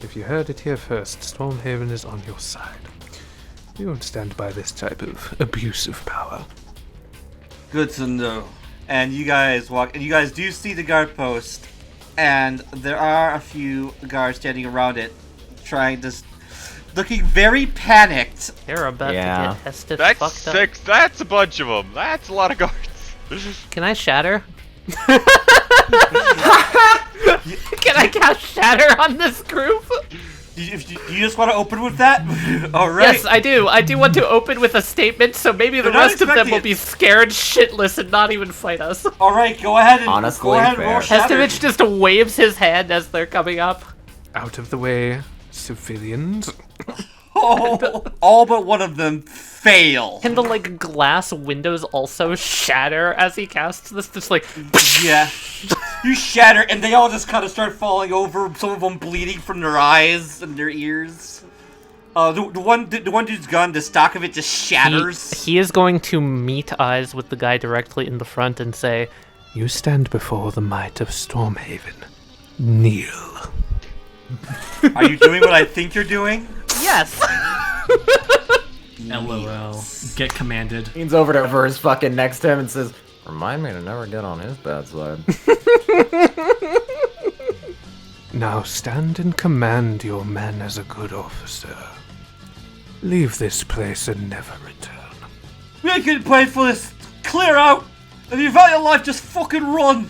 if you heard it here first, Stormhaven is on your side. We won't stand by this type of abuse of power. Good to know. And you guys walk, and you guys do see the guard post, and there are a few guards standing around it, trying to, looking very panicked. They're about to get tested. That's fucked six. up. That's a bunch of them. That's a lot of guards. Can I shatter? Can I cast shatter on this group? You just want to open with that? Alright. Yes, I do. I do want to open with a statement, so maybe the They're not rest of them expecting will it. be scared shitless and not even fight us. Alright, go ahead and Honestly, go ahead and fair. roll shatter. Hestovich just waves his hand as they're coming up. Out of the way, civilians. Oh, all but one of them fail. And the like glass windows also shatter as he casts this. Just like Yeah. You shatter, and they all just kind of start falling over. Some of them bleeding from their eyes and their ears. The one dude's gun, the stock of it just shatters. he is going to meet eyes with the guy directly in the front and say, You stand before the might of Stormhaven. Kneel. Are you doing what I think you're doing? "Yes." LOL. Get commanded. Leans over to Verse fucking next to him and says, remind me to never get on his bad side. Now stand and command your men as a good officer. Leave this place and never return. We ain't getting paid for this. Clear out. If you value life, just fucking run.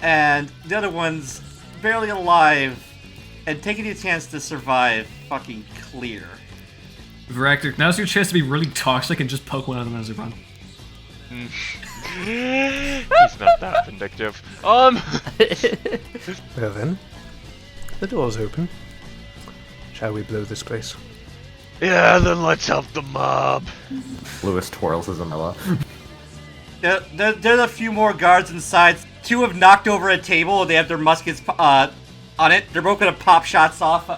And the other one's barely alive and taking a chance to survive. Fucking clear. Viractik, now's your chance to be really toxic and just poke one of them as they run. He's not that vindictive. Well then, the door's open. Shall we blow this place? Yeah, then let's help the mob. Lewis twirls his umbrella. There's a few more guards inside. Two have knocked over a table. They have their muskets on it. They're both gonna pop shots off.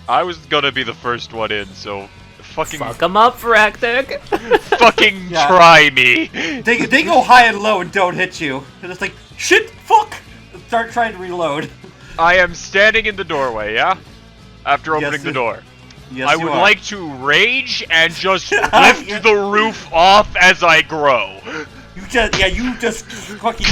I was gonna be the first one in, so fucking Fuck him up, Viractik. fucking Yeah. try me. They go high and low and don't hit you. They're just like, shit, fuck! Start trying to reload. I am standing in the doorway, yeah? After opening the door. Yes, I you would are. like to rage and just lift the roof off as I grow. You just fucking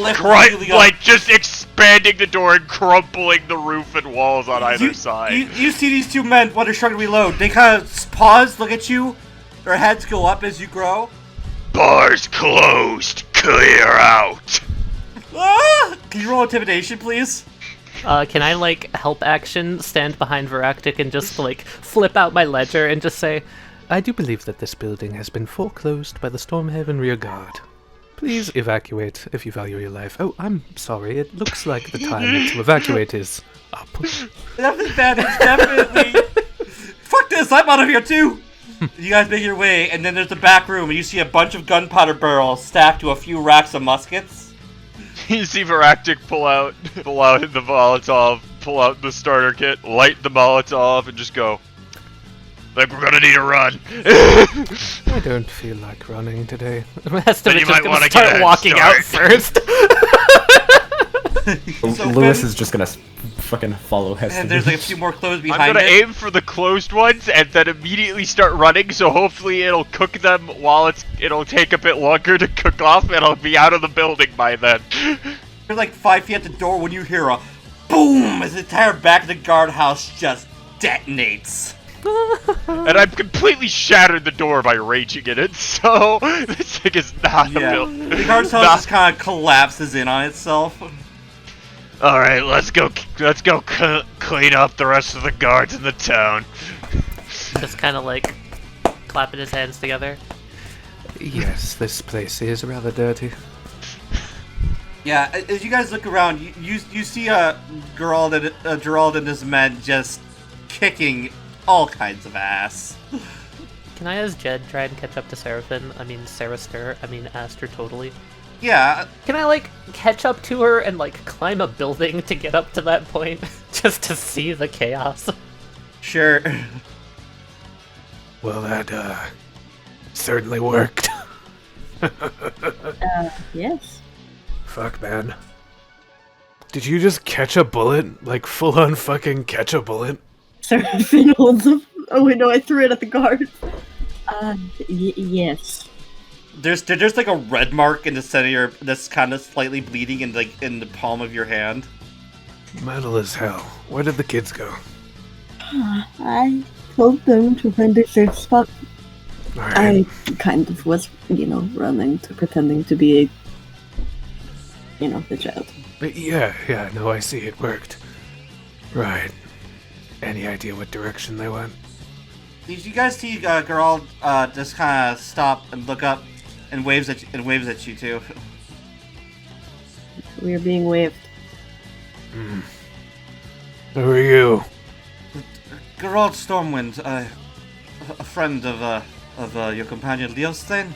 lift really up. Like just expanding the door and crumpling the roof and walls on either side. You see these two men when they're struggling to reload. They kind of pause, look at you. Their heads go up as you grow. Bars closed. Clear out. Ah! Can you roll intimidation, please? Can I, like, help action stand behind Viractik and just, like, flip out my ledger and just say, I do believe that this building has been foreclosed by the Stormhaven rear guard. Please evacuate if you value your life. Oh, I'm sorry. It looks like the time to evacuate is up. Definitely. Fuck this, I'm out of here too! You guys make your way, and then there's the back room, and you see a bunch of gunpowder barrels stacked to a few racks of muskets. You see Viractik pull out the Molotov, pull out the starter kit, light the Molotov, and just go, like we're gonna need a run. I don't feel like running today. Hestovich is might gonna wanna get a start head walking out start. first. Lewis is just gonna fucking follow Heston. And there's like a few more clothes behind I'm gonna it. aim for the closed ones and then immediately start running, so hopefully it'll cook them while it'll take a bit longer to cook off, and I'll be out of the building by then. You're like 5 feet at the door when you hear a boom as the entire back of the guardhouse just detonates. And I've completely shattered the door by raging in it, so this thing is not a building. The guardhouse just kind of collapses in on itself. All right, let's go clean up the rest of the guards in the town. Just kind of like clapping his hands together. Yes, this place is rather dirty. Yeah, as you guys look around, you see Gerald and his men just kicking all kinds of ass. Can I, as Jed, try and catch up to Seraphin? I mean, Aster, totally. Yeah. Can I, like, catch up to her and, like, climb a building to get up to that point? Just to see the chaos? Sure. Well, that, certainly worked. Yes. Fuck, man. Did you just catch a bullet? Like, full-on fucking catch a bullet? Seraphin holds up. Oh wait, no, I threw it at the guard. Yes. There's like a red mark in the center that's kind of slightly bleeding in the palm of your hand. Metal as hell. Where did the kids go? I told them to find a safe spot. Right. I kind of was, running to pretending to be the child. But yeah, no, I see it worked. Right. Any idea what direction they went? Did you guys see Gerald just kind of stop and look up and waves at you too? We are being waved. Who are you? Gerald Stormwind, a friend of your companion Leosthane.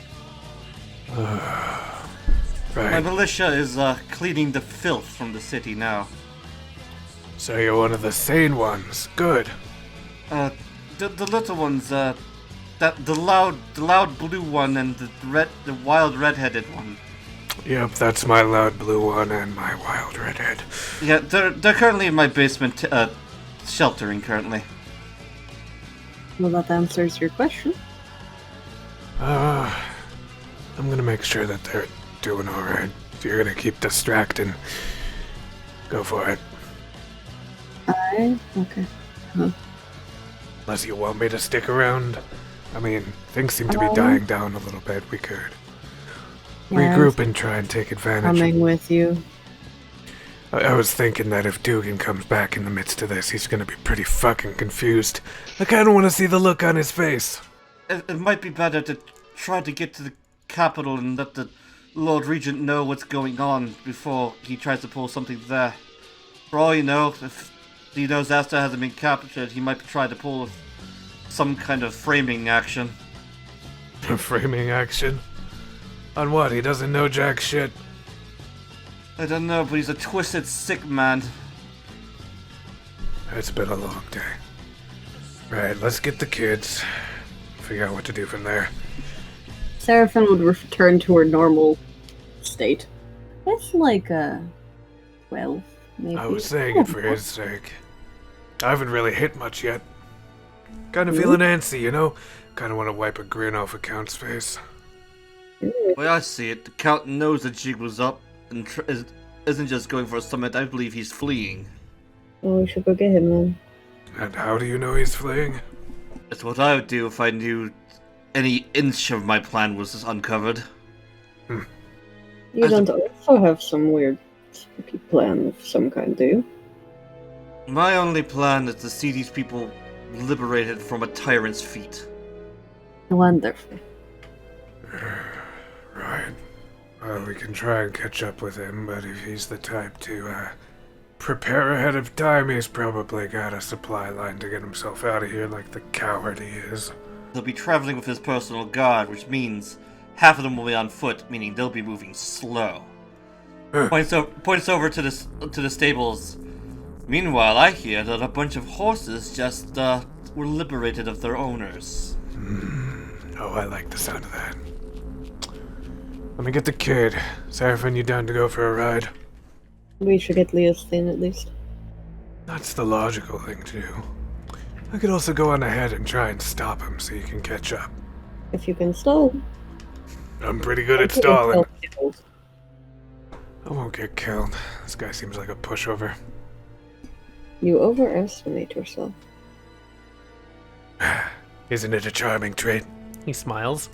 Right. My militia is cleaning the filth from the city now. So you're one of the sane ones. Good. The little ones, the loud blue one and the wild red-headed one. Yep, that's my loud blue one and my wild redhead. Yeah, they're currently in my basement, sheltering currently. Well, that answers your question. I'm gonna make sure that they're doing alright. If you're gonna keep distracting, go for it. Okay. Huh. Unless you want me to stick around. I mean, things seem to be dying down a little bit. We could regroup and try and take advantage. Coming with you. I was thinking that if Dugan comes back in the midst of this, he's gonna be pretty fucking confused. I kinda wanna see the look on his face. It might be better to try to get to the capital and let the Lord Regent know what's going on before he tries to pull something there. For all you know, if he knows Aster hasn't been captured, he might try to pull some kind of framing action. A framing action? On what? He doesn't know jack shit. I don't know, but he's a twisted, sick man. It's been a long day. Right, let's get the kids. Figure out what to do from there. Seraphin would return to her normal state. It's like 12, maybe. I was saying it for his sake. I haven't really hit much yet. Kinda feeling antsy, you know? Kinda wanna wipe a grin off a Count's face. The way I see it, the Count knows that Jig was up and isn't just going for a summit. I believe he's fleeing. Oh, we should go get him then. And how do you know he's fleeing? That's what I would do if I knew any inch of my plan was uncovered. You don't also have some weird spooky plan of some kind, do you? My only plan is to see these people liberated from a tyrant's feet. Wonderful. Right. Well, we can try and catch up with him, but if he's the type to, prepare ahead of time, he's probably got a supply line to get himself out of here like the coward he is. He'll be traveling with his personal guard, which means half of them will be on foot, meaning they'll be moving slow. Points over to the stables. Meanwhile, I hear that a bunch of horses just were liberated of their owners. Oh, I like the sound of that. Let me get the kid. Seraphin, you down to go for a ride? We should get Leosthane at least. That's the logical thing to do. I could also go on ahead and try and stop him so you can catch up. If you can stall. I'm pretty good at stalling. I won't get killed. This guy seems like a pushover. You overestimate yourself. Isn't it a charming trait? He smiles.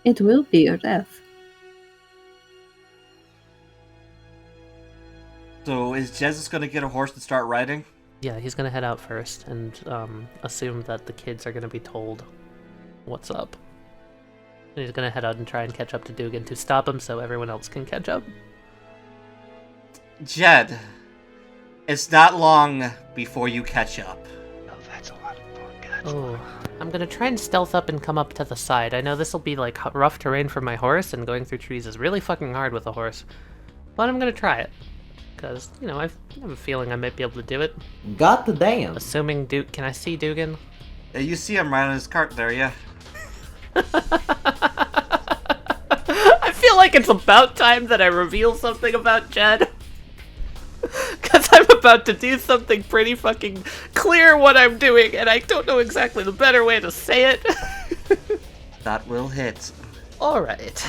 It will be your death. So is Jez gonna get a horse and start riding? Yeah, he's gonna head out first and assume that the kids are gonna be told what's up. And he's gonna head out and try and catch up to Dugan to stop him so everyone else can catch up. Jed, it's not long before you catch up. Oh, that's a lot of fun. Oh, I'm gonna try and stealth up and come up to the side. I know this will be like rough terrain for my horse, and going through trees is really fucking hard with a horse. But I'm gonna try it. Because, you know, I have a feeling I might be able to do it. Got the damn. Assuming can I see Dugan? Yeah, you see him right on his cart there, yeah. I feel like it's about time that I reveal something about Jed. Because I'm about to do something pretty fucking clear what I'm doing, and I don't know exactly the better way to say it. That will hit. Alright.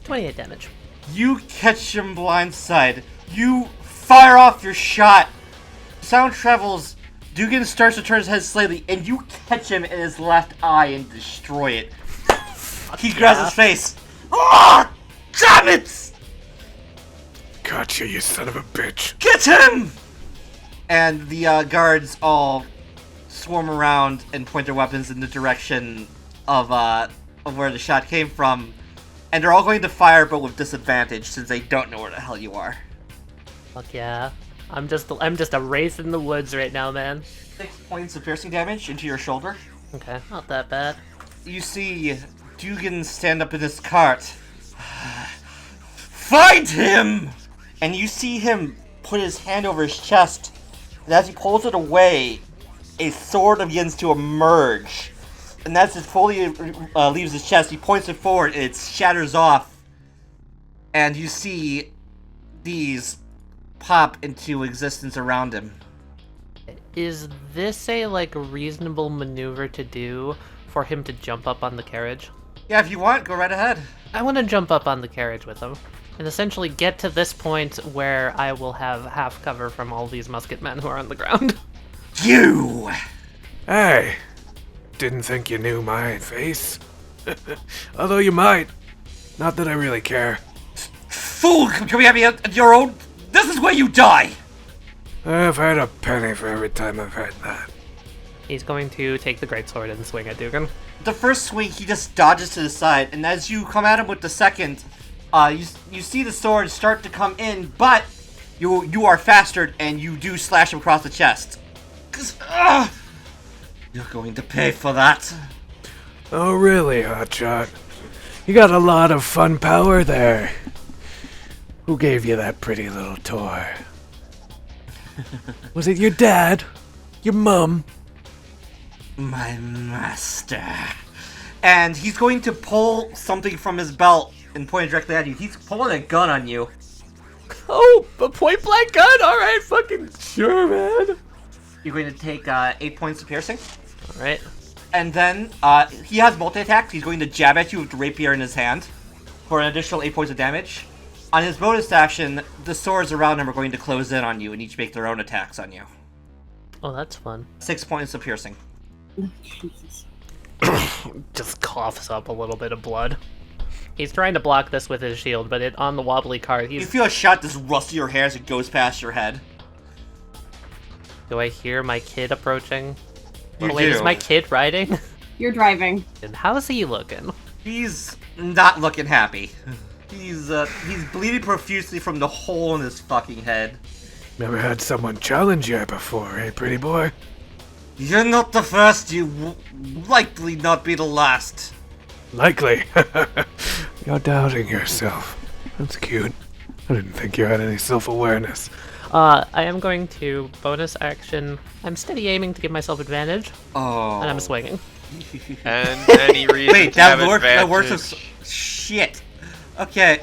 28 damage. You catch him blindside. You fire off your shot. Sound travels. Dugan starts to turn his head slightly, and you catch him in his left eye and destroy it. He grabs his face. Oh, damn it! Gotcha, you son of a bitch. Get him! And the guards all swarm around and point their weapons in the direction of where the shot came from. And they're all going to fire, but with disadvantage, since they don't know where the hell you are. Fuck yeah. I'm just a race in the woods right now, man. 6 points of piercing damage into your shoulder. Okay, not that bad. You see Dugan stand up in his cart. Find him! And you see him put his hand over his chest. And as he pulls it away, a sword begins to emerge. And as it fully leaves his chest, he points it forward and it shatters off. And you see these pop into existence around him. Is this a, like, reasonable maneuver to do for him to jump up on the carriage? Yeah, if you want, go right ahead. I want to jump up on the carriage with him. And essentially get to this point where I will have half cover from all these musket men who are on the ground. You! Hey! Didn't think you knew my face. Although you might. Not that I really care. Fool! Come at me at your own... This is where you die! I've had a penny for every time I've had that. He's going to take the greatsword and swing at Dugan. The first swing, he just dodges to the side, and as you come at him with the second, you see the sword start to come in, but you are faster, and you do slash him across the chest. You're going to pay for that. Oh really, Hotshot? You got a lot of fun power there. Who gave you that pretty little toy? Was it your dad? Your mum? My master. And he's going to pull something from his belt and point it directly at you. He's pulling a gun on you. Oh, a point blank gun? Alright, fucking sure, man. You're going to take 8 points of piercing. Alright. And then he has multi-attacks. He's going to jab at you with the rapier in his hand for an additional 8 points of damage. On his bonus action, the swords around him are going to close in on you and each make their own attacks on you. Oh, that's fun. 6 points of piercing. Jesus. Just coughs up a little bit of blood. He's trying to block this with his shield, but on the wobbly cart, You feel a shot just rustle your hair as it goes past your head. Do I hear my kid approaching? You Wait, do. is my kid riding? You're driving. And how's he looking? He's not looking happy. He's bleeding profusely from the hole in his fucking head. Never had someone challenge you before, eh, pretty boy? You're not the first, you will likely not be the last. Likely. You're doubting yourself. That's cute. I didn't think you had any self-awareness. I am going to bonus action. I'm steady aiming to give myself advantage. Oh. And I'm swinging. And any reason Wait, to have that works advantage. of shit. Okay,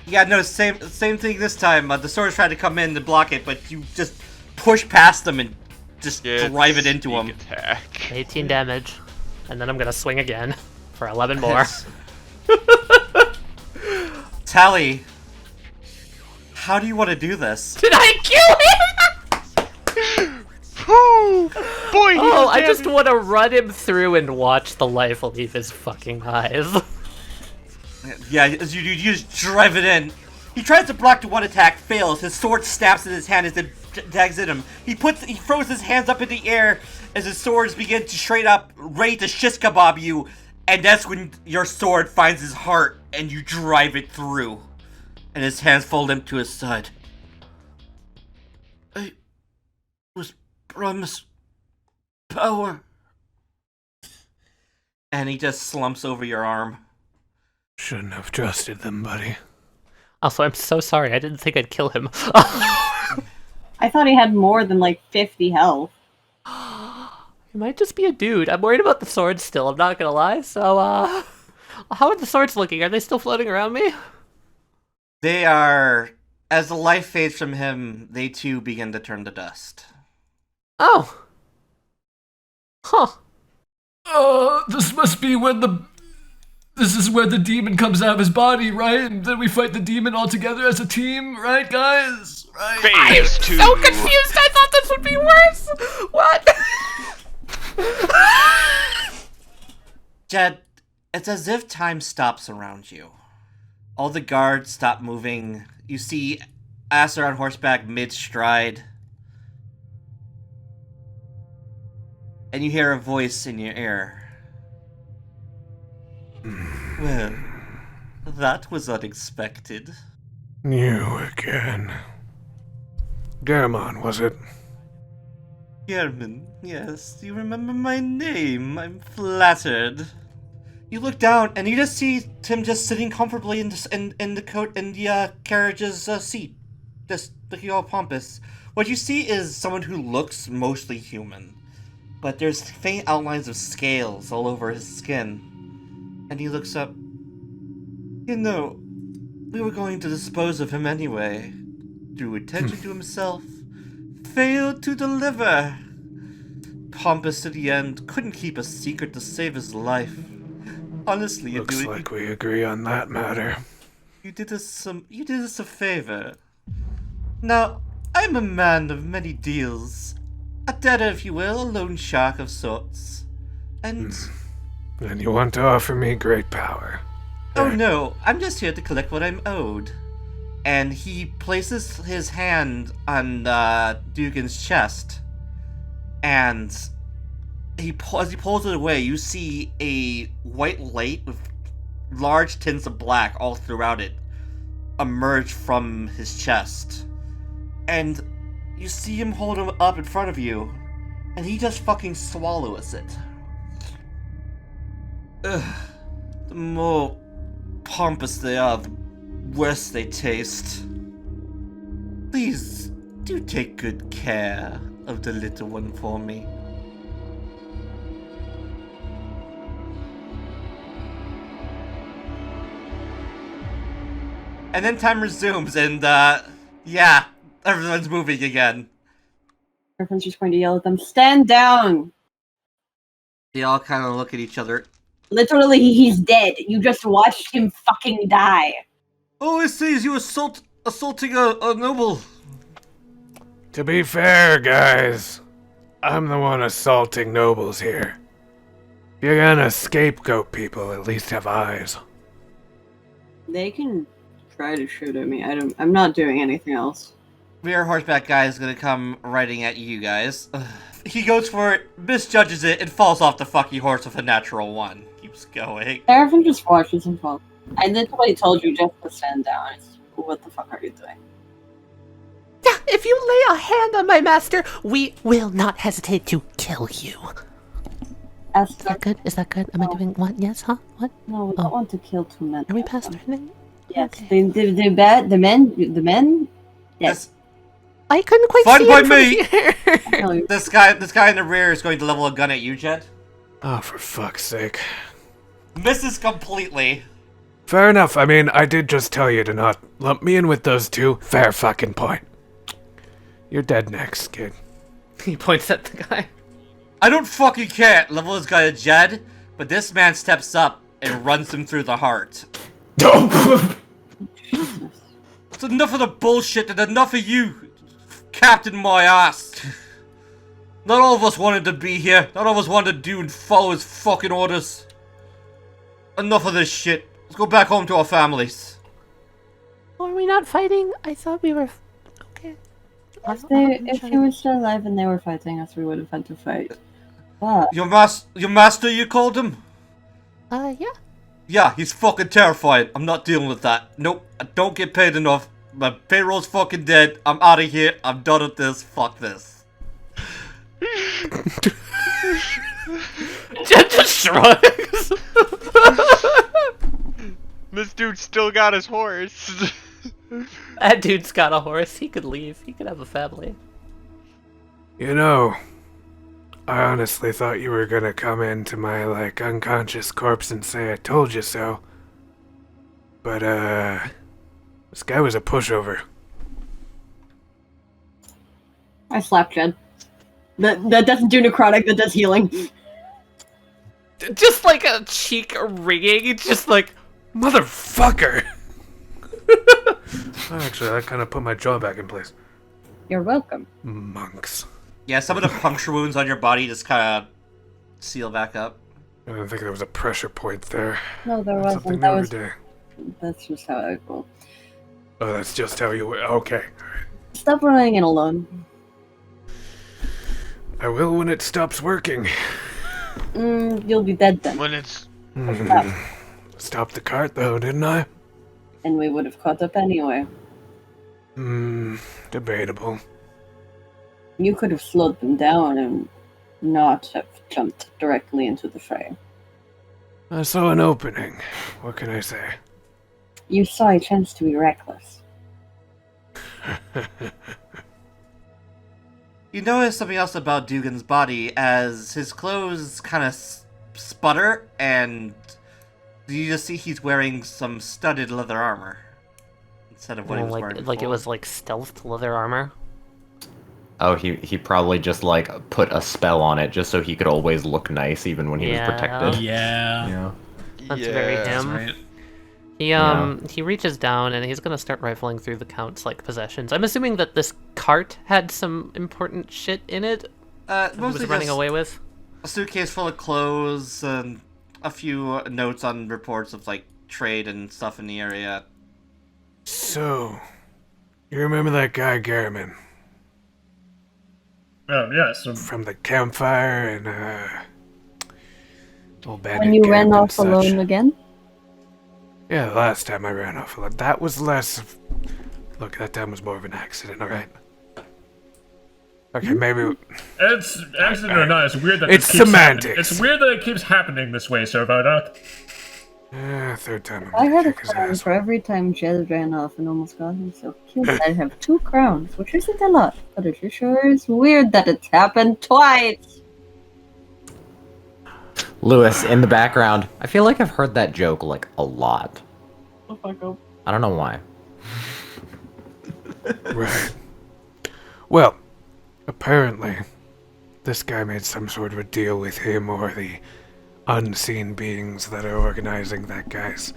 Yeah, no, same thing this time. The swords tried to come in to block it, but you just push past them and just drive it into him. Attack. 18 damage. And then I'm gonna swing again for 11 more. Tally, how do you want to do this? Did I kill him? Boy, I just want to run him through and watch the life leave his fucking eyes. Yeah, as you just drive it in. He tries to block the one attack, fails. His sword snaps in his hand as it tags at him. He throws his hands up in the air as his swords begin to straight up ready to shish kebab you, and that's when your sword finds his heart and you drive it through. And his hands fall limp to his side. I was promised power. And he just slumps over your arm. Shouldn't have trusted them, buddy. Also, I'm so sorry. I didn't think I'd kill him. I thought he had more than like 50 health. He might just be a dude. I'm worried about the swords still, I'm not gonna lie. So, how are the swords looking? Are they still floating around me? They are... As the life fades from him, they too begin to turn to dust. Oh. Huh. This must be when this is where the demon comes out of his body, right? And then we fight the demon all together as a team, right, guys? Right. Phase 2. So confused, I thought this would be worse! What? Jed, it's as if time stops around you. All the guards stop moving. You see Aster on horseback mid-stride. And you hear a voice in your ear. Well, that was unexpected. You again. Garamon, was it? German, yes, you remember my name. I'm flattered. You look down and you just see Tim just sitting comfortably in the carriage's seat, just looking all pompous. What you see is someone who looks mostly human, but there's faint outlines of scales all over his skin. And he looks up. You know, we were going to dispose of him anyway. Drew attention to himself. Failed to deliver. Pompous to the end. Couldn't keep a secret to save his life. Honestly, looks like we agree on that matter. You did us a favor. Now, I'm a man of many deals. A debtor, if you will, a loan shark of sorts. And... And you want to offer me great power. Oh no, I'm just here to collect what I'm owed. And he places his hand on Dugan's chest. And as he pulls it away, you see a white light with large tints of black all throughout it emerge from his chest. And you see him hold him up in front of you. And he just fucking swallows it. Ugh. The more pompous they are, the worse they taste. Please, do take good care of the little one for me. And then time resumes, and, yeah, everyone's moving again. Everyone's just going to yell at them, "Stand down!" They all kind of look at each other. Literally, he's dead. You just watched him fucking die. Oh, it says you assaulting a noble. To be fair, guys, I'm the one assaulting nobles here. If you're gonna scapegoat people, at least have eyes. They can try to shoot at me. I'm not doing anything else. Rear horseback guy is gonna come riding at you guys. He goes for it, misjudges it, and falls off the fucking horse with a natural 1. Keeps going. Seraphin just watches him fall. I literally told you just to stand down. What the fuck are you doing? If you lay a hand on my master, we will not hesitate to kill you. Aster. Is that good? Is that good? Am I doing what? Yes, huh? What? No, we don't want to kill 2 men. Are we past turning? Yes. Okay. The men? Yes. I couldn't quite Fun see by him from me! here. This guy in the rear is going to level a gun at you, Jed. Oh, for fuck's sake. Misses completely. Fair enough. I mean, I did just tell you to not lump me in with those two. Fair fucking point. You're dead next, kid. He points at the guy. I don't fucking care. Level this guy a Jed, but this man steps up and runs him through the heart. It's enough of the bullshit and enough of you, Captain my ass. Not all of us wanted to be here. Not all of us wanted to do and follow his fucking orders. Enough of this shit. Let's go back home to our families. Were we not fighting? I thought we were... Okay. If he was still alive and they were fighting us, we would have had to fight. But... Your master, you called him? Yeah. Yeah, he's fucking terrifying. I'm not dealing with that. Nope, I don't get paid enough. My payroll's fucking dead. I'm out of here. I'm done with this. Fuck this. Jen just shrugs. This dude still got his horse. That dude's got a horse. He could leave. He could have a family. You know, I honestly thought you were gonna come into my, like, unconscious corpse and say I told you so. But, this guy was a pushover. I slapped Jed. That doesn't do necrotic, that does healing. Just like a cheek ringing. Just like, motherfucker! Actually, that kind of put my jaw back in place. You're welcome. Monks. Yeah, some of the puncture wounds on your body just kind of seal back up. I didn't think there was a pressure point there. No, there That's wasn't. something new today. That's just how I roll. Oh, that's just how you... Okay. Stop running in alone. I will when it stops working. You'll be dead then. When it's... Stopped the cart, though, didn't I? And we would have caught up anyway. Debatable. You could have slowed them down and not have jumped directly into the fray. I saw an opening. What can I say? You saw a chance to be reckless. You notice something else about Dugan's body as his clothes kind of sputter, and you just see he's wearing some studded leather armor instead of what he was wearing before. Like it was like stealth leather armor. Oh, he probably just like put a spell on it just so he could always look nice even when he was protected. Yeah. That's very him. Right. He reaches down and he's gonna start rifling through the Count's like possessions. I'm assuming that this cart had some important shit in it. That he was running away with. A suitcase full of clothes and a few notes on reports of like trade and stuff in the area. So, you remember that guy Garriman? Oh, yes. From the campfire and old bandit When you camp ran and off such. alone again? Yeah, the last time I ran off alone. That was less of... Look, that time was more of an accident, alright? Okay, maybe... It's accident or not, it's weird that It's this keeps semantics. happening. It's weird that it keeps happening this way, Sir Vardock. Third time I I'm had gonna a kick his crown ass. for every time Jed ran off and almost got himself killed. I have 2 crowns, which isn't a lot, but it sure is weird that it's happened twice. Lewis, in the background, I feel like I've heard that joke like a lot. Oh, fuck up. I don't know why. Right. Well, apparently, this guy made some sort of a deal with him or the unseen beings that are organizing that guy's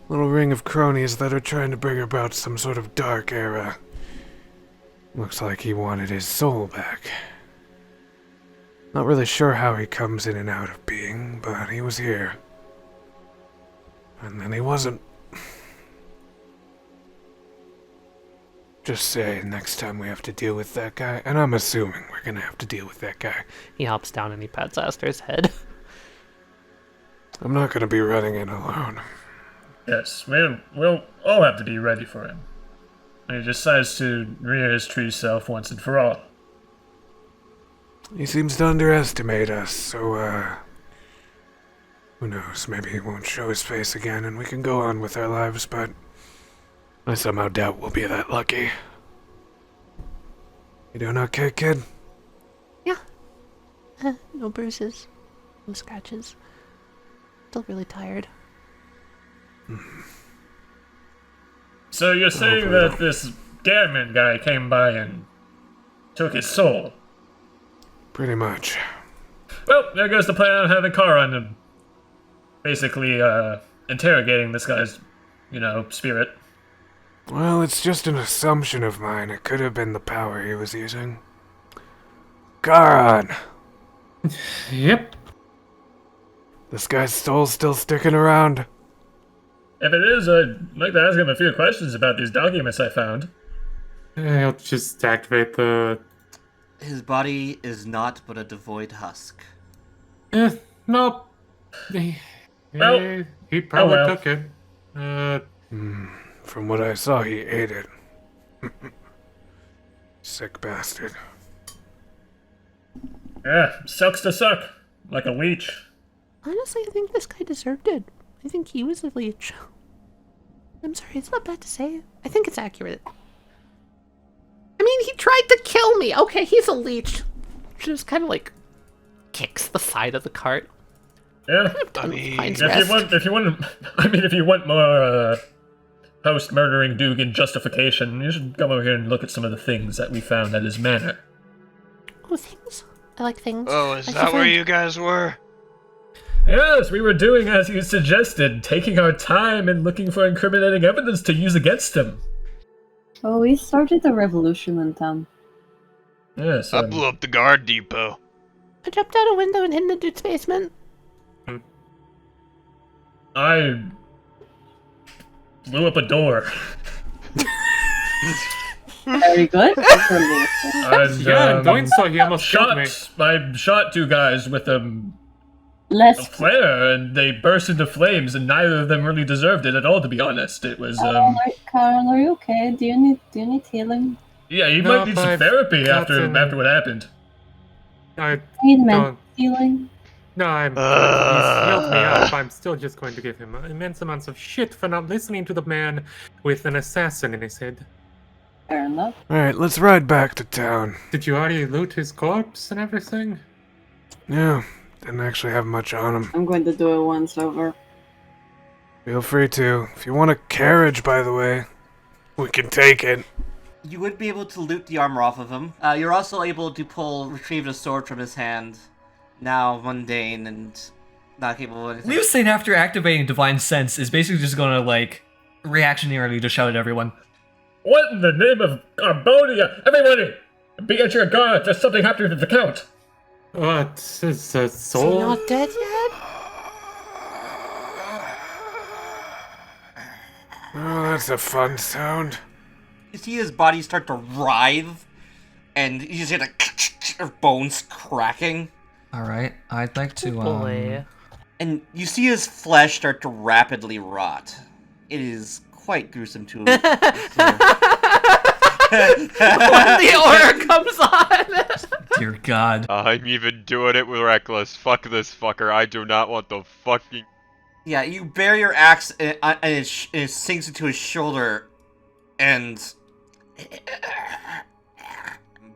little ring of cronies that are trying to bring about some sort of dark era. Looks like he wanted his soul back. Not really sure how he comes in and out of being, but he was here. And then he wasn't. Just say next time we have to deal with that guy, and I'm assuming we're gonna have to deal with that guy. He hops down and he pats Aster's head. I'm not gonna be running in alone. Yes, we'll all have to be ready for him. When he decides to rear his true self once and for all. He seems to underestimate us, so, who knows, maybe he won't show his face again and we can go on with our lives, but I somehow doubt we'll be that lucky. You doing okay, kid? Yeah. No bruises. No scratches. Still really tired. So you're saying that this Gammon guy came by and took his soul? Pretty much. Well, there goes the plan on having Charon and basically interrogating this guy's, spirit. Well, it's just an assumption of mine. It could have been the power he was using. Charon! Yep. This guy's soul's still sticking around. If it is, I'd like to ask him a few questions about these documents I found. I'll just activate the... His body is not but a devoid husk. Nope. He probably took it. From what I saw, he ate it. Sick bastard. Yeah, sucks to suck. Like a leech. Honestly, I think this guy deserved it. I think he was a leech. I'm sorry, it's not bad to say. I think it's accurate. I mean, he tried to kill me. Okay, he's a leech. Just kind of like kicks the side of the cart. Yeah. If you want more post-murdering Dugan justification, you should come over here and look at some of the things that we found at his manor. Oh, things? I like things. Oh, is that where you guys were? Yes, we were doing as you suggested, taking our time and looking for incriminating evidence to use against him. Oh, we started the revolution in town. Yes. I blew up the guard depot. I jumped out a window and hid in the dude's basement. I blew up a door. Very good. And, yeah, doing so, he almost killed me. I shot two guys with a flare, and they burst into flames, and neither of them really deserved it at all, to be honest. It was, Charon, are you okay? Do you need healing? Yeah, you might need some therapy after what happened. I need mental healing. No, he's healed me up. I'm still just going to give him immense amounts of shit for not listening to the man with an assassin in his head. Fair enough. Alright, let's ride back to town. Did you already loot his corpse and everything? Yeah, didn't actually have much on him. I'm going to do it once over. Feel free to. If you want a carriage, by the way, we can take it. You would be able to loot the armor off of him. You're also able to retrieve a sword from his hand. Now mundane and not capable of anything. Leosthane, after activating Divine Sense, is basically just gonna, reactionarily just shout at everyone. What in the name of Carbonia? Everybody! Be at your guard! There's something happening to the Count! What? Is a soul? Is he not dead yet? Oh, that's a fun sound. You see his body start to writhe, and you just hear the bones cracking. Alright, I'd like to, And you see his flesh start to rapidly rot. It is quite gruesome to when the order comes on! Dear God. I'm even doing it with Reckless. Fuck this fucker. I do not want the fucking... Yeah, you bury your axe and it sinks into his shoulder, and...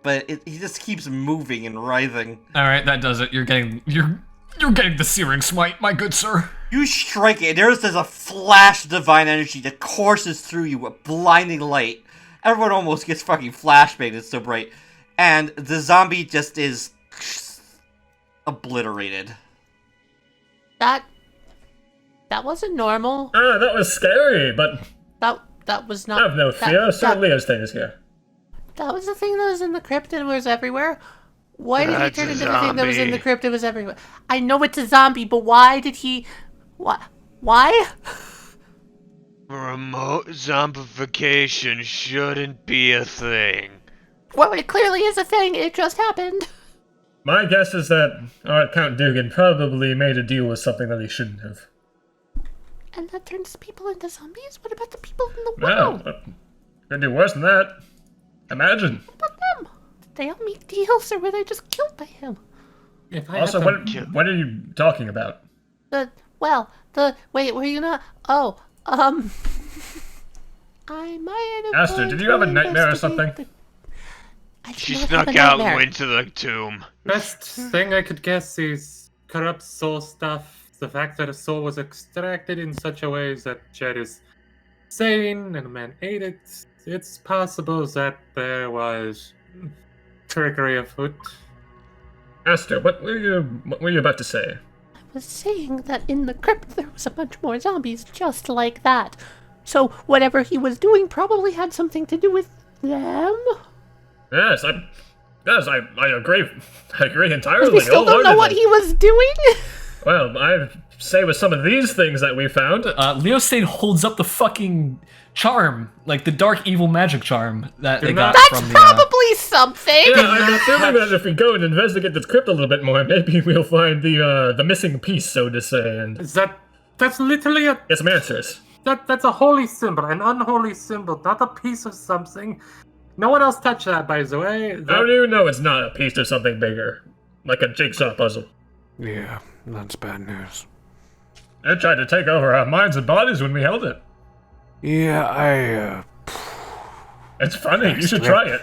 But he just keeps moving and writhing. Alright, that does it. You're getting the searing smite, my good sir. You strike it, there's a flash of divine energy that courses through you with blinding light. Everyone almost gets fucking flashbanged, it's so bright. And the zombie just is obliterated. That wasn't normal. That was scary, but... That was not... Have no fear, Sir Leosthane is here. That was the thing that was in the crypt and was everywhere? Why did he turn into the thing that was in the crypt and was everywhere? I know it's a zombie, but why did he... Why? Remote zombification shouldn't be a thing. Well, it clearly is a thing. It just happened. My guess is that our Count Dugan probably made a deal with something that he shouldn't have. And that turns people into zombies? What about the people in the world? No, could do worse than that. Imagine. What about them? Did they all make deals, or were they just killed by him? Also, what are you talking about? Wait, were you not? Oh, I might have... Aster, did you have a nightmare or something? She snuck out and went to the tomb. Best thing I could guess is corrupt soul stuff, the fact that a soul was extracted in such a way that Jed is sane and a man ate it, it's possible that there was trickery afoot. Aster, what were you about to say? I was saying that in the crypt there was a bunch more zombies just like that. So whatever he was doing probably had something to do with them. Yes, I agree. I agree entirely. We still don't know what he was doing. Well, I say with some of these things that we found. Leosthane holds up the fucking charm, like the dark evil magic charm that they got That's from the. probably something. Yeah, I'm assuming that if we go and investigate this crypt a little bit more, maybe we'll find the missing piece, so to say. And that's literally a get some answers. That's a holy symbol, an unholy symbol, not a piece of something. No one else touched that, by the way. How do you know it's not a piece of something bigger? Like a jigsaw puzzle. Yeah, that's bad news. It tried to take over our minds and bodies when we held it. Yeah, It's funny, you should try it.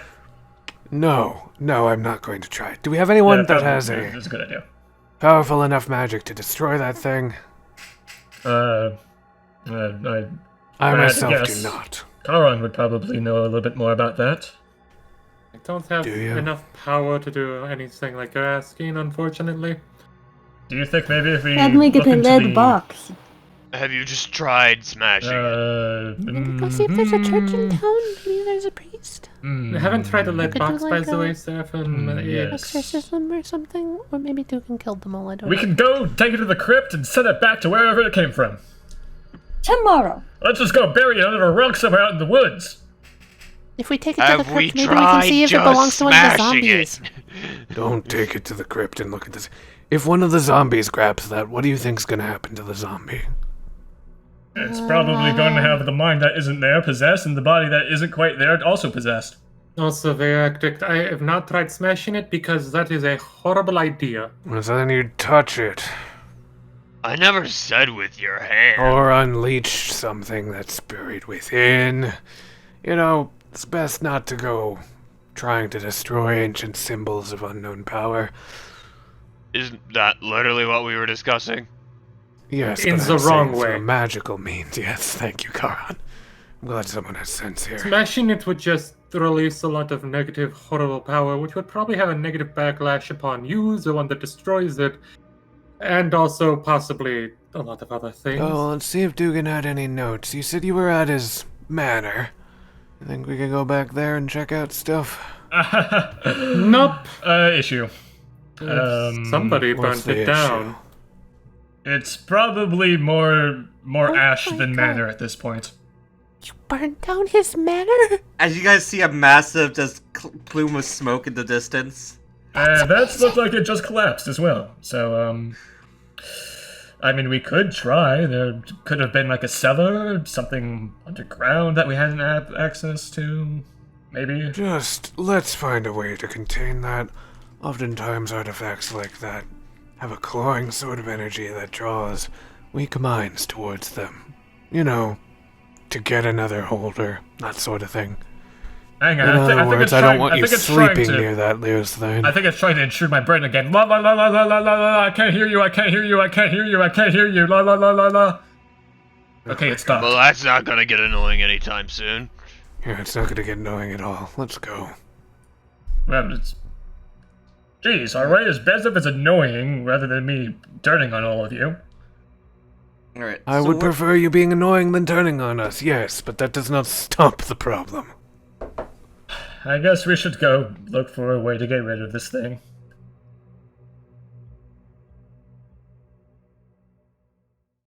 No, I'm not going to try it. Do we have anyone that has That's a good idea. powerful enough magic to destroy that thing? I myself do not. Charon would probably know a little bit more about that. I don't have enough power to do anything like you're asking, unfortunately. Do you think maybe if we Can we get a lead box? Have you just tried smashing it? Maybe go see if there's a church in town. Maybe there's a priest. I haven't tried a lead Could box, do by like the a- way, Seraphin. Yes. Exorcism or something, or maybe Dugan killed them all. I don't We know. can go take it to the crypt and send it back to wherever it came from. Tomorrow. Let's just go bury it under a rock somewhere out in the woods. If we take it to the Have we crypt, maybe we can see if it tried belongs to one of the smashing zombies. Don't take it to the crypt and look at this. If one of the zombies grabs that, what do you think's gonna happen to the zombie? It's probably going to have the mind that isn't there possessed and the body that isn't quite there also possessed. Also, Viractik, I have not tried smashing it because that is a horrible idea. Well, so then you'd touch it. I never said with your hand. Or unleash something that's buried within. You know, it's best not to go trying to destroy ancient symbols of unknown power. Isn't that literally what we were discussing? Yes, In but the I'm saying wrong through way. a magical means. Yes, thank you, Charon. I'm glad someone has sense here. Smashing it would just release a lot of negative, horrible power, which would probably have a negative backlash upon you, the one that destroys it, and also possibly a lot of other things. Oh, let's see if Dugan had any notes. You said you were at his manor. You think we can go back there and check out stuff? Nope. Issue. Somebody what's burnt the it down. issue? It's probably more ash my than God. manor at this point. You burned down his manor? As you guys see a massive just plume of smoke in the distance. That looked like it just collapsed as well. So, I mean, we could try. There could have been like a cellar, something underground that we hadn't had access to. Maybe. Just let's find a way to contain that. Oftentimes artifacts like that have a clawing sort of energy that draws weak minds towards them. You know, to get another holder, that sort of thing. Hang In on, other I think words, it's I trying, don't want I you think it's trying sleeping to, near that Leosthane. I think it's trying to intrude my brain again. La la la la la la la la. I can't hear you. I can't hear you. I can't hear you. I can't hear you. La la la la la. Okay, it stopped. Well, that's not gonna get annoying anytime soon. Yeah, it's not gonna get annoying at all. Let's go. Well, it's. Jeez, alright, it's best if it's annoying rather than me turning on all of you. Alright. I would prefer you being annoying than turning on us, yes, but that does not stop the problem. I guess we should go look for a way to get rid of this thing.